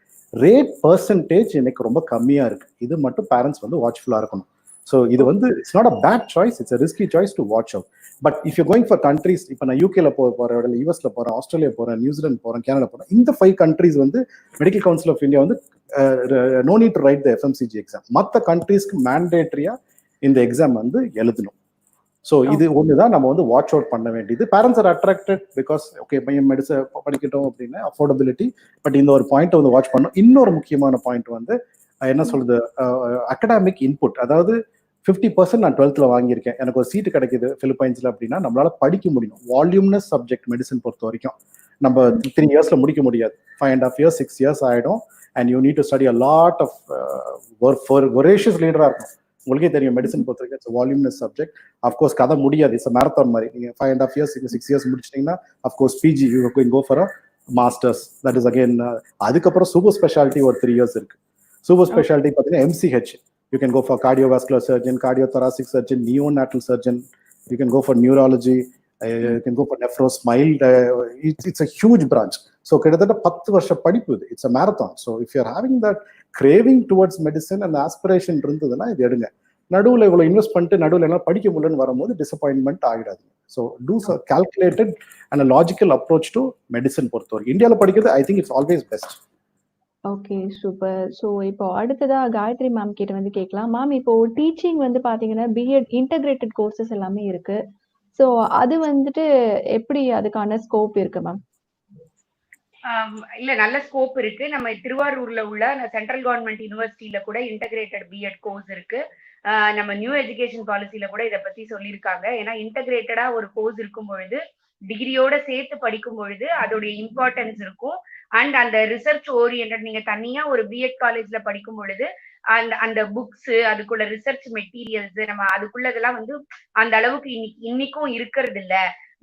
Rate percentage எனக்கு ரொம்ப கம்மியாக இருக்குது. இது மட்டும் பேரண்ட்ஸ் வந்து வாட்ச்ஃபுல்லாக இருக்கணும். ஸோ இது வந்து it's not a bad choice, it's a risky choice to watch out. But if you going for countries, இப்போ நான் யூகேல போகிறேன், இல்லை யூஎஸ்ல போகிறேன், ஆஸ்திரேலியா போகிறேன், நியூசிலாந்து போகிறேன், கனடா போகிறேன், இந்த 5 கண்ட்ரீஸ் வந்து மெடிக்கல் கவுன்சில் ஆஃப் இந்தியா வந்து no need to write the FMCG exam. மற்ற கண்ட்ரீஸ்க்கு மேண்டேட்டரியா இந்த எக்ஸாம் வந்து எழுதணும். ஸோ இது ஒன்று தான் நம்ம வந்து வாட்ச் அவுட் பண்ண வேண்டியது. Parents R attracted because okay பையன் மெடிசன் படிக்கட்டும் அப்படின்னு அஃபோர்டபிலிட்டி. பட் இந்த ஒரு பாயிண்ட் வந்து வாட்ச் பண்ணணும். இன்னொரு முக்கியமான பாயிண்ட் வந்து என்ன சொல்றது, அகடாமிக் இன்புட். அதாவது 50% நான் 12th வாங்கியிருக்கேன், எனக்கு ஒரு சீட்டு கிடைக்குது பிலிப்பைன்ஸ்ல அப்படின்னா நம்மளால படிக்க முடியும். வால்யூம்னஸ் சப்ஜெக்ட் மெடிசன் பொறுத்த வரைக்கும் நம்ம 3 இயர்ஸ்ல முடிக்க முடியாது. 5.5 years 6 years ஆயிடும். And you need to study a lot of voracious லீடரா இருக்கும். உங்களுக்கே தெரியும் மெடிசன் பொறுத்த வரைக்கும் இட்ஸ் வால்யூம்னஸ் சப்ஜெக்ட். அஃப்கோர்ஸ் கதை முடியாது, இட்ஸ் மேரத்தான் மாதிரி. நீங்க 5.5 years 6 years முடிச்சிட்டீங்கன்னா of course PG you going go for a masters, that is again. அதுக்கப்புறம் சூப்பர் ஸ்பெஷாலிட்டி ஒரு 3 years இருக்கு. சூப்பர் ஸ்பெஷாலிட்டி பார்த்தீங்கன்னா MCH. You can go for cardiovascular surgeon, cardiothoracic surgeon, neonatal surgeon. You can go for neurology. You can go for nephro, smile. It's a huge branch. So கிட்டத்தட்ட 10 வருஷ படிப்பு இது. It's a marathon. So if you're having that craving towards medicine and aspiration இருந்ததுன்னா இது எடுங்க. நடுவில் இவ்வளோ invest பண்ணிட்டு நடுவில் எல்லாம் படிக்க முடியலன்னு வரும்போது டிசப்பாயின்மெண்ட் ஆகிடாது. So do calculated and a logical approach to medicine பொறுத்தவரை இந்தியாவில் படிக்கிறது I think it's always best. Okay, super. So இப்போ அடுத்ததா காயத்ரி மேம் கிட்ட வந்து கேட்கலாம். மேம் இப்போ டீச்சிங் வந்து பாத்தீங்கன்னா பிஎட் இன்டகிரேட்டட் கோர்சஸ் எல்லாமே இருக்கு. ஸோ அது வந்துட்டு எப்படி அதுக்கான ஸ்கோப் இருக்கு மேம்? இல்ல, நல்ல ஸ்கோப் இருக்கு. நம்ம திருவாரூர்ல உள்ள சென்ட்ரல் கவர்மெண்ட் யூனிவர்சிட்டியில கூட இன்டகிரேட்டட் பிஎட் கோர்ஸ் இருக்கு. நம்ம நியூ எஜுகேஷன் பாலிசியில கூட இதை பத்தி சொல்லியிருக்காங்க. ஏன்னா இன்டகிரேட்டடா ஒரு கோர்ஸ் இருக்கும் பொழுது டிகிரியோட சேர்த்து படிக்கும் பொழுது அதோடைய இம்பார்ட்டன்ஸ் இருக்கும். அண்ட் அந்த ரிசர்ச் ஓரியன்ட் நீங்க தனியா ஒரு பிஎட் காலேஜ்ல படிக்கும் பொழுது அந்த புக்ஸ், அதுக்குள்ள ரிசர்ச் மெட்டீரியல்ஸ், நம்ம அதுக்குள்ளதெல்லாம் வந்து அந்த அளவுக்கு இன்னைக்கும் இருக்கிறது இல்ல.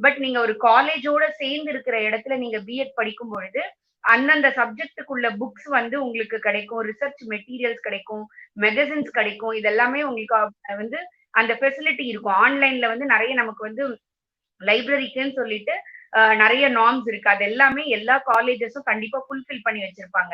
பட் நீங்க ஒரு காலேஜோட சேர்ந்து இருக்கிற இடத்துல நீங்க பிஎட் படிக்கும் பொழுது அந்தந்த சப்ஜெக்டுக்குள்ள புக்ஸ் வந்து உங்களுக்கு கிடைக்கும், ரிசர்ச் மெட்டீரியல்ஸ் கிடைக்கும், மெகசின்ஸ் கிடைக்கும். இதெல்லாமே உங்களுக்கு வந்து அந்த ஃபெசிலிட்டி இருக்கும். ஆன்லைன்ல வந்து நிறைய நமக்கு வந்து லைப்ரரிக்குன்னு சொல்லிட்டு நிறைய நார்ம்ஸ் இருக்கு. அது எல்லாமே எல்லா காலேஜஸும் கண்டிப்பா ஃபுல்ஃபில் பண்ணி வச்சிருப்பாங்க.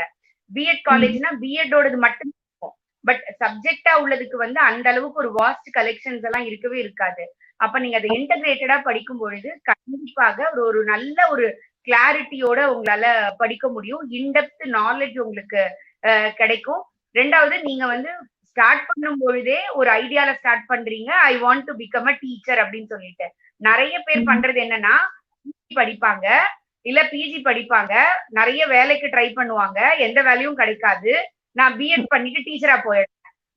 பிஎட் காலேஜ்னா பிஎட்டோடது மட்டும் இருக்கும். பட் சப்ஜெக்டா உள்ளதுக்கு வந்து அந்த அளவுக்கு ஒரு வாஸ்ட் கலெக்ஷன்ஸ் எல்லாம் இருக்கவே இருக்காது. அப்ப நீங்க அதை இன்டகிரேட்டடா படிக்கும் பொழுது கண்டிப்பாக ஒரு நல்ல ஒரு கிளாரிட்டியோட உங்களால படிக்க முடியும். இன்டெப்த் நாலேஜ் உங்களுக்கு கிடைக்கும். ரெண்டாவது நீங்க வந்து ஸ்டார்ட் பண்ணும் பொழுதே ஒரு ஐடியால ஸ்டார்ட் பண்றீங்க, ஐ want to become a teacher அப்படின்னு சொல்லிட்டு. நிறைய பேர் பண்றது என்னன்னா படிப்பாங்க, இல்ல பிஜி படிப்பாங்க, நிறைய வேலைக்கு ட்ரை பண்ணுவாங்க, எந்த வேலையும் கிடைக்காது, நான் பிஎட் பண்ணிட்டு டீச்சரா போயிடுறேன்.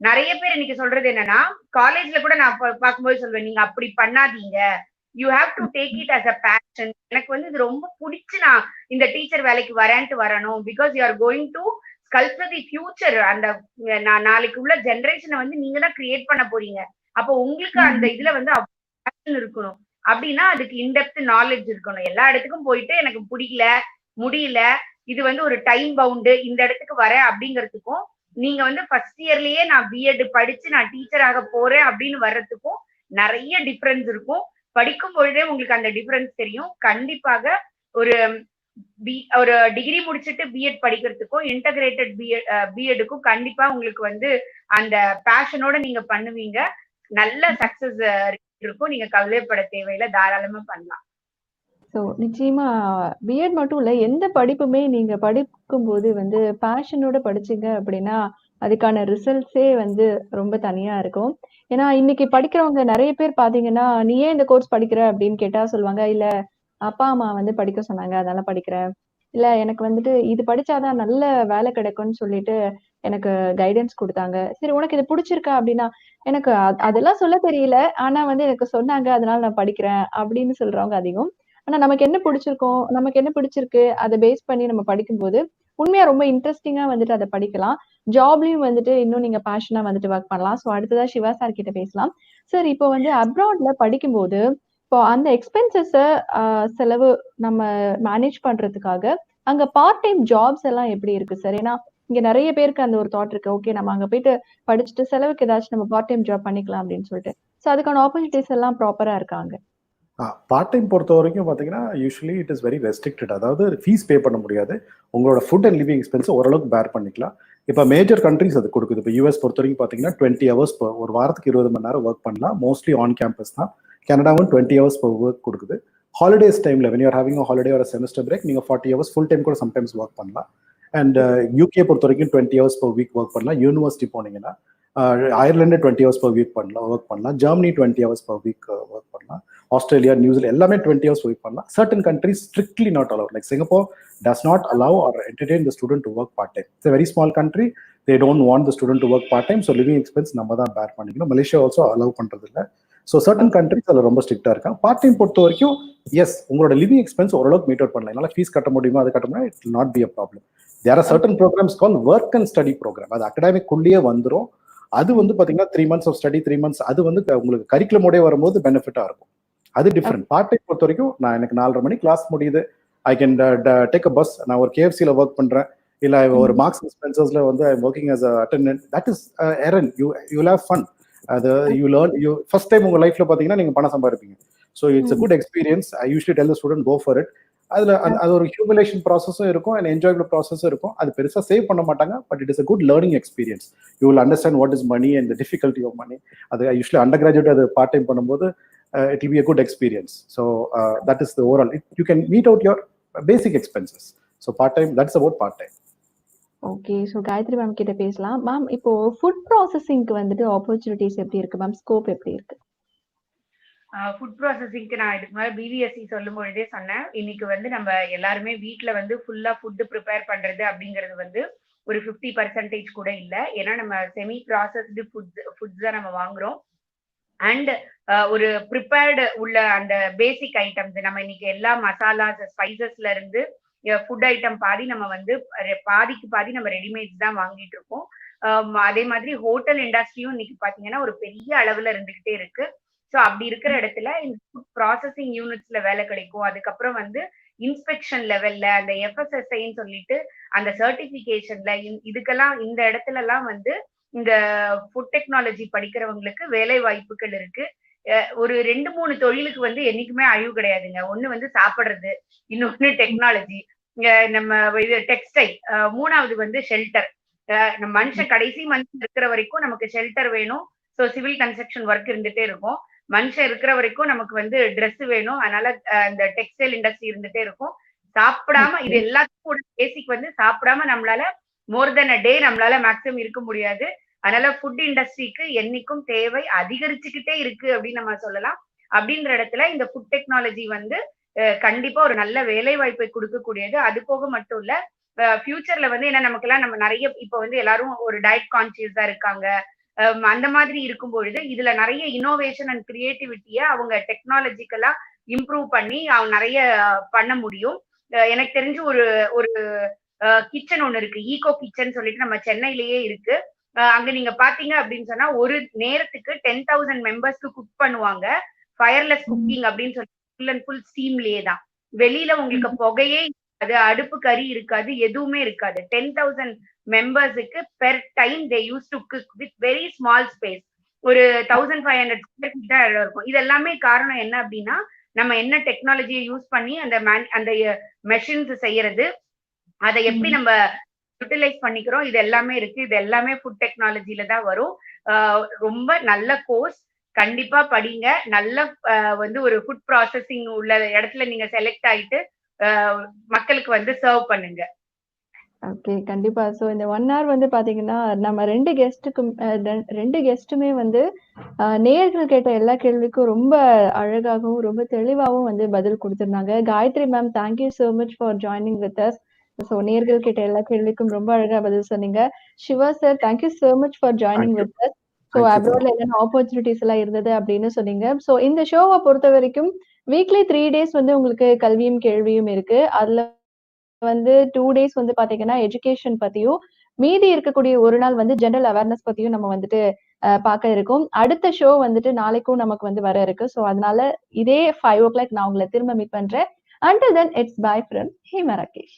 நிறைய பேர் இன்னைக்கு சொல்றது என்னன்னா, காலேஜ்ல கூட நான் பார்க்கும்போது சொல்வேன், நீங்க அப்படி பண்ணாதீங்க, you have to take it as a passion. எனக்கு வந்து இது ரொம்ப பிடிச்சு நான் இந்த டீச்சர் வேலைக்கு வரேன்ட்டு வரணும், because you are going to sculpture the future. அந்த நாளைக்கு உள்ள ஜெனரேஷனை வந்து நீங்க தான் கிரியேட் பண்ண போறீங்க. அப்போ உங்களுக்கு அந்த இதுல வந்து பேஷன் இருக்கணும். அப்படின்னா அதுக்கு இன்டெப்த் நாலேஜ் இருக்கணும். எல்லா இடத்துக்கும் போயிட்டு எனக்கு பிடிக்கல, முடியல, இது வந்து ஒரு டைம் பவுண்டு, இந்த இடத்துக்கு வரேன் அப்படிங்கிறதுக்கும், நீங்க வந்து ஃபர்ஸ்ட் இயர்லயே நான் பிஎட் படிச்சு நான் டீச்சர் ஆக போறேன் அப்படின்னு வர்றதுக்கும் நிறைய டிஃபரன்ஸ் இருக்கும். படிக்கும் பொழுதே உங்களுக்கு அந்த டிஃபரன்ஸ் தெரியும். கண்டிப்பாக ஒரு ஒரு டிகிரி முடிச்சுட்டு பிஎட் படிக்கிறதுக்கும் இன்டகிரேட்டட் பிஎட்டுக்கும் கண்டிப்பா உங்களுக்கு வந்து அந்த பேஷனோட நீங்க பண்ணுவீங்க. நல்ல சக்சஸ் இருக்கும். நீங்க கவலைப்பட தேவையில்லை, தாராளமா பண்ணலாம். ஸோ நிச்சயமா பிஎட் மட்டும் இல்ல, எந்த படிப்புமே நீங்க படிக்கும்போது வந்து பேஷனோட படிச்சீங்க அப்படின்னா அதுக்கான ரிசல்ட்ஸே வந்து ரொம்ப தனியா இருக்கும். ஏன்னா இன்னைக்கு படிக்கிறவங்க நிறைய பேர் பாத்தீங்கன்னா, நீ ஏன் இந்த கோர்ஸ் படிக்கிற அப்படின்னு கேட்டா சொல்லுவாங்க, இல்ல அப்பா அம்மா வந்து படிக்க சொன்னாங்க அதனால படிக்கிறேன், இல்ல எனக்கு வந்துட்டு இது படிச்சாதான் நல்ல வேலை கிடைக்கும்னு சொல்லிட்டு எனக்கு கைடன்ஸ் கொடுத்தாங்க, சரி உனக்கு இது பிடிச்சிருக்கா அப்படின்னா எனக்கு அதெல்லாம் சொல்ல தெரியல, ஆனா வந்து எனக்கு சொன்னாங்க அதனால நான் படிக்கிறேன் அப்படின்னு சொல்றவங்க அதிகம். ஆனா நமக்கு என்ன பிடிச்சிருக்கோம், நமக்கு என்ன பிடிச்சிருக்கு அதை பேஸ் பண்ணி நம்ம படிக்கும்போது உண்மையா ரொம்ப இன்ட்ரெஸ்டிங்கா வந்துட்டு அதை படிக்கலாம். ஜாப்லயும் வந்துட்டு இன்னும் நீங்க பேஷனா வந்துட்டு ஒர்க் பண்ணலாம். ஸோ அடுத்ததா சிவா சார் கிட்ட பேசலாம். சார் இப்போ வந்து அப்ராட்ல படிக்கும்போது இப்போ அந்த எக்ஸ்பென்சஸ செலவு நம்ம மேனேஜ் பண்றதுக்காக அங்க பார்ட் டைம் ஜாப்ஸ் எல்லாம் எப்படி இருக்கு சார்? ஏன்னா இங்க நிறைய பேருக்கு அந்த ஒரு தாட் இருக்கு, ஓகே நம்ம அங்க போயிட்டு படிச்சுட்டு செலவுக்கு ஏதாச்சும் நம்ம பார்ட் டைம் ஜாப் பண்ணிக்கலாம் அப்படின்னு சொல்லிட்டு. ஸோ அதுக்கான ஆப்பர்ச்சுனிட்டிஸ் எல்லாம் ப்ராப்பரா இருக்காங்க? பார்ட் டைம் பொறுத்த வரைக்கும் பார்த்தீங்கன்னா usually it is very restricted. அதாவது ஃபீஸ் பே பண்ண முடியாது, உங்களோட ஃபுட் அண்ட் லிவிங் எக்ஸ்பென்ஸ் ஓரளவுக்கு பேர் பண்ணிக்கலாம். இப்போ மேஜர் கண்ட்ரிஸ் அது கொடுக்குது. இப்போ யூஎஸ் பொறுத்த வரைக்கும் பார்த்தீங்கன்னா 20 hours ஒரு வாரத்துக்கு 20 மணி நேரம் ஒர்க் பண்ணலாம், மோஸ்ட்லி ஆன் கேம்பஸ் தான். கனடாவும் 20 hours per ஒர்க் கொடுக்குது. ஹாலிடேஸ் டைமில் வென் யூஆர் ஹேவிங் ஹாலிடே ஒரு செமஸ்டர் பிரேக் நீங்கள் 40 hours ஃபுல் டைம் கூட சம்டைம்ஸ் ஒர்க் பண்ணலாம். அண்ட் யூகே பொறுத்த வரைக்கும் 20 hours per week ஒர்க் பண்ணலாம். யூனிவர்சிட்டி போனீங்கன்னா Ireland 20 hours per week work பண்ணலாம். Germany 20 hours per week work பண்ணலாம். ஆஸ்திரேலியா, நியூசிலாந்து எல்லாமே 20 hours ஒர்க் பண்ணலாம். Certain countries strictly not allowed. Like Singapore does not allow or entertain the student to work part time. It's a very small country. They don't want the student to work part time. So living expense நம்ம தான் பேர் பண்ணிக்கணும். Malaysia also allow பண்றது இல்லை. So certain countries அதில் ரொம்ப ஸ்ட்ரிக்டா இருக்காங்க. பார்ட் டைம் பொறுத்த வரைக்கும் எஸ் உங்களோட லிவிங் எக்ஸ்பென்ஸ் ஓரளவுக்கு மீட் அவுட் பண்ணலாம். என்னால் ஃபீஸ் கட்ட முடியுமா, அது கட்ட முடியும், it will not be a problem. There are certain programmes call work and study programme. அது அகடாமிக்குள்ளேயே வந்துடும். அது வந்து பார்த்தீங்கன்னா 3 months ஆஃப் ஸ்டடி, 3 months அது வந்து உங்களுக்கு கரிக்குலமோடே வரும்போது பெனிஃபிட்டாக இருக்கும். அது டிஃப்ரெண்ட். பார்ட் டைம் பொறுத்த வரைக்கும் நான் எனக்கு 4:30 மணி கிளாஸ் முடியுது, I can take a bus, நான் ஒரு கேஎஃப்சியில் ஒர்க் பண்ணுறேன், இல்லை ஒரு மார்க்ஸ் ஸ்பென்சர்ஸ்ல வந்து I working as attendant, that is earn. You will have fun. அது you learn. You first time உங்கள் லைஃப்ல பார்த்தீங்கன்னா நீங்கள் பணம் சம்பாதிப்பீங்க. So it's a good experience. I usually tell the student go for it. அதில் அது ஒரு ஹியூமிலேஷன் ப்ராசஸும் இருக்கும் அண்ட் என்ஜாயபிள் ப்ராசஸும் இருக்கும். அது பெருசாக சேவ் பண்ண மாட்டாங்க, but it is a good learning experience. You will understand what is money and the difficulty of money. அது யூஸ்வலி அண்டர் கிராஜுவேட் அது பார்ட் டைம் பண்ணும்போது it will be a good experience. So that is the overall. You can meet out your basic expenses. So part time, that's about part time. Okay. So Gayathri ma'am கிட்ட பேசலாம். Ma'am இப்போ food ப்ராசஸிங்க்கு வந்துட்டு opportunities எப்படி இருக்கு ma'am? Scope எப்படி இருக்கு? Food ப்ராசஸிங்க்கு நான் இதுக்கு மேலே பிவிஎஸ்சி சொல்லும் பொழுதே சொன்னேன். இன்னைக்கு வந்து நம்ம எல்லாருமே வீட்டில் வந்து ஃபுல்லாக ஃபுட்டு ப்ரிப்பேர் பண்ணுறது அப்படிங்கிறது வந்து ஒரு 50% கூட இல்லை. ஏன்னா நம்ம செமி ப்ராசஸ்டு ஃபுட்ஸ் தான் நம்ம வாங்குறோம். அண்ட் ஒரு ப்ரிப்பேர்டு உள்ள அந்த பேசிக் ஐட்டம்ஸ் நம்ம இன்னைக்கு எல்லா மசாலாஸ் ஸ்பைசஸ்ல இருந்து ஃபுட் ஐட்டம் பாதி நம்ம வந்து பாதிக்கு பாதி நம்ம ரெடிமேட்ஸ் தான் வாங்கிட்டு இருக்கோம். அதே மாதிரி ஹோட்டல் இண்டஸ்ட்ரியும் இன்னைக்கு பாத்தீங்கன்னா ஒரு பெரிய அளவுல இருந்துகிட்டே இருக்கு. ஸோ அப்படி இருக்கிற இடத்துல இந்த ஃபுட் ப்ராசஸிங் யூனிட்ஸ்ல வேலை கிடைக்கும். அதுக்கப்புறம் வந்து இன்ஸ்பெக்ஷன் லெவல்ல அந்த எஃப்எஸ்எஸ்ஐன்னு சொல்லிட்டு அந்த சர்டிபிகேஷன்ல இதுக்கெல்லாம் இந்த இடத்துல எல்லாம் வந்து இந்த ஃபுட் டெக்னாலஜி படிக்கிறவங்களுக்கு வேலை வாய்ப்புகள் இருக்கு. ஒரு 2-3 தொழிலுக்கு வந்து என்னைக்குமே அழிவு கிடையாதுங்க. ஒண்ணு வந்து சாப்பிடுறது, இன்னொன்னு டெக்னாலஜி. நம்ம இது டெக்ஸ்டைல், மூணாவது வந்து ஷெல்டர். நம்ம மனுஷன் கடைசி மனுஷன் இருக்கிற வரைக்கும் நமக்கு ஷெல்டர் வேணும். ஸோ சிவில் கன்ஸ்ட்ரக்ஷன் ஒர்க் இருந்துட்டே இருக்கும். மனுஷன் இருக்கிற வரைக்கும் நமக்கு வந்து ட்ரெஸ் வேணும். அதனால இந்த டெக்ஸ்டைல் இண்டஸ்ட்ரி இருந்துட்டே இருக்கும். சாப்பிடாம இது எல்லாத்துக்கும் ஒரு பேசிக் வந்து சாப்பிடாம நம்மளால மோர் தென் அ டே நம்மளால மேக்ஸிமம் இருக்க முடியாது. அதனால ஃபுட் இண்டஸ்ட்ரிக்கு என்னைக்கும் தேவை அதிகரிச்சுக்கிட்டே இருக்கு அப்படின்னு நம்ம சொல்லலாம். அப்படின்ற இடத்துல இந்த ஃபுட் டெக்னாலஜி வந்து கண்டிப்பா ஒரு நல்ல வேலை வாய்ப்பை கொடுக்கக்கூடியது. அது போக மட்டும் இல்ல, ஃபியூச்சர்ல வந்து ஏன்னா நமக்கெல்லாம் நம்ம நிறைய இப்ப வந்து எல்லாரும் ஒரு டயட் கான்சியஸா இருக்காங்க. அந்த மாதிரி இருக்கும் பொழுது இதுல நிறைய இனோவேஷன் அண்ட் கிரியேட்டிவிட்டிய அவங்க டெக்னாலஜிக்கலா இம்ப்ரூவ் பண்ணி அவங்க நிறைய பண்ண முடியும். எனக்கு தெரிஞ்சு ஒரு ஒரு கிச்சன் ஒண்ணு இருக்கு, ஈகோ கிச்சன் சொல்லிட்டு நம்ம சென்னையிலேயே இருக்கு. அங்க நீங்க பாத்தீங்க அப்படின்னு சொன்னா ஒரு நேரத்துக்கு 10,000 மெம்பர்ஸ்க்கு குக் பண்ணுவாங்க. ஃபயர்லெஸ் குக்கிங் அப்படின்னு சொல்லி ஃபுல் அண்ட் ஃபுல் ஸ்டீம்லயே தான். வெளியில உங்களுக்கு புகையே இருக்காது, அடுப்பு கறி இருக்காது, எதுவுமே இருக்காது. 10,000 மெம்பர்ஸுக்கு per time they use to cook with very small space. ஒரு 1500 ஸ்கொயர் ஃபீட் தான் இடம் இருக்கும். இது எல்லாமே காரணம் என்ன அப்படின்னா நம்ம என்ன டெக்னாலஜியை யூஸ் பண்ணி அந்த மெஷின்ஸ் செய்யறது, அதை எப்படி நம்ம யூட்டிலைஸ் பண்ணிக்கிறோம், இது எல்லாமே இருக்கு. இது எல்லாமே ஃபுட் டெக்னாலஜில தான் வரும். ரொம்ப நல்ல கோர்ஸ், கண்டிப்பா படிங்க. நல்ல வந்து ஒரு ஃபுட் ப்ராசஸிங் உள்ள இடத்துல நீங்க செலக்ட் ஆயிட்டு மக்களுக்கு வந்து சர்வ் பண்ணுங்க. ஓகே, கண்டிப்பா. சோ இந்த 1 hour வந்து பாத்தீங்கன்னா நம்ம 2 கெஸ்ட்டுமே வந்து நேயர்கள் கேட்ட எல்லா கேள்விக்கும் ரொம்ப அழகாகவும் ரொம்ப தெளிவாகவும் வந்து பதில் கொடுத்திருந்தாங்க. Gayathri ma'am, thank you so much for joining with us. So நேயர்கள் கேட்ட எல்லா கேள்விக்கும் ரொம்ப அழகா பதில் சொன்னீங்க. Siva sir, thank you so much for joining with us. So அப்ராட்ல என்னென்ன ஆப்பர்ச்சுனிட்டிஸ் எல்லாம் இருந்தது அப்படின்னு சொன்னீங்க. ஸோ இந்த ஷோவை பொறுத்த வரைக்கும் வீக்லி 3 days வந்து உங்களுக்கு கல்வியும் கேள்வியும் இருக்கு. அதுல வந்து 2 days வந்து பாத்தீங்கன்னா எஜுகேஷன் பத்தியும், மீதி இருக்கக்கூடிய ஒரு நாள் வந்து ஜெனரல் அவேர்னஸ் பத்தியும் நம்ம வந்துட்டு பார்க்க இருக்கோம். அடுத்த ஷோ வந்துட்டு நாளைக்கும் நமக்கு வந்து வர இருக்கு. ஸோ அதனால இதே 5 o'clock நான் உங்களை திரும்ப மீட் பண்றேன். Until then, it's bye from Hema Rakesh.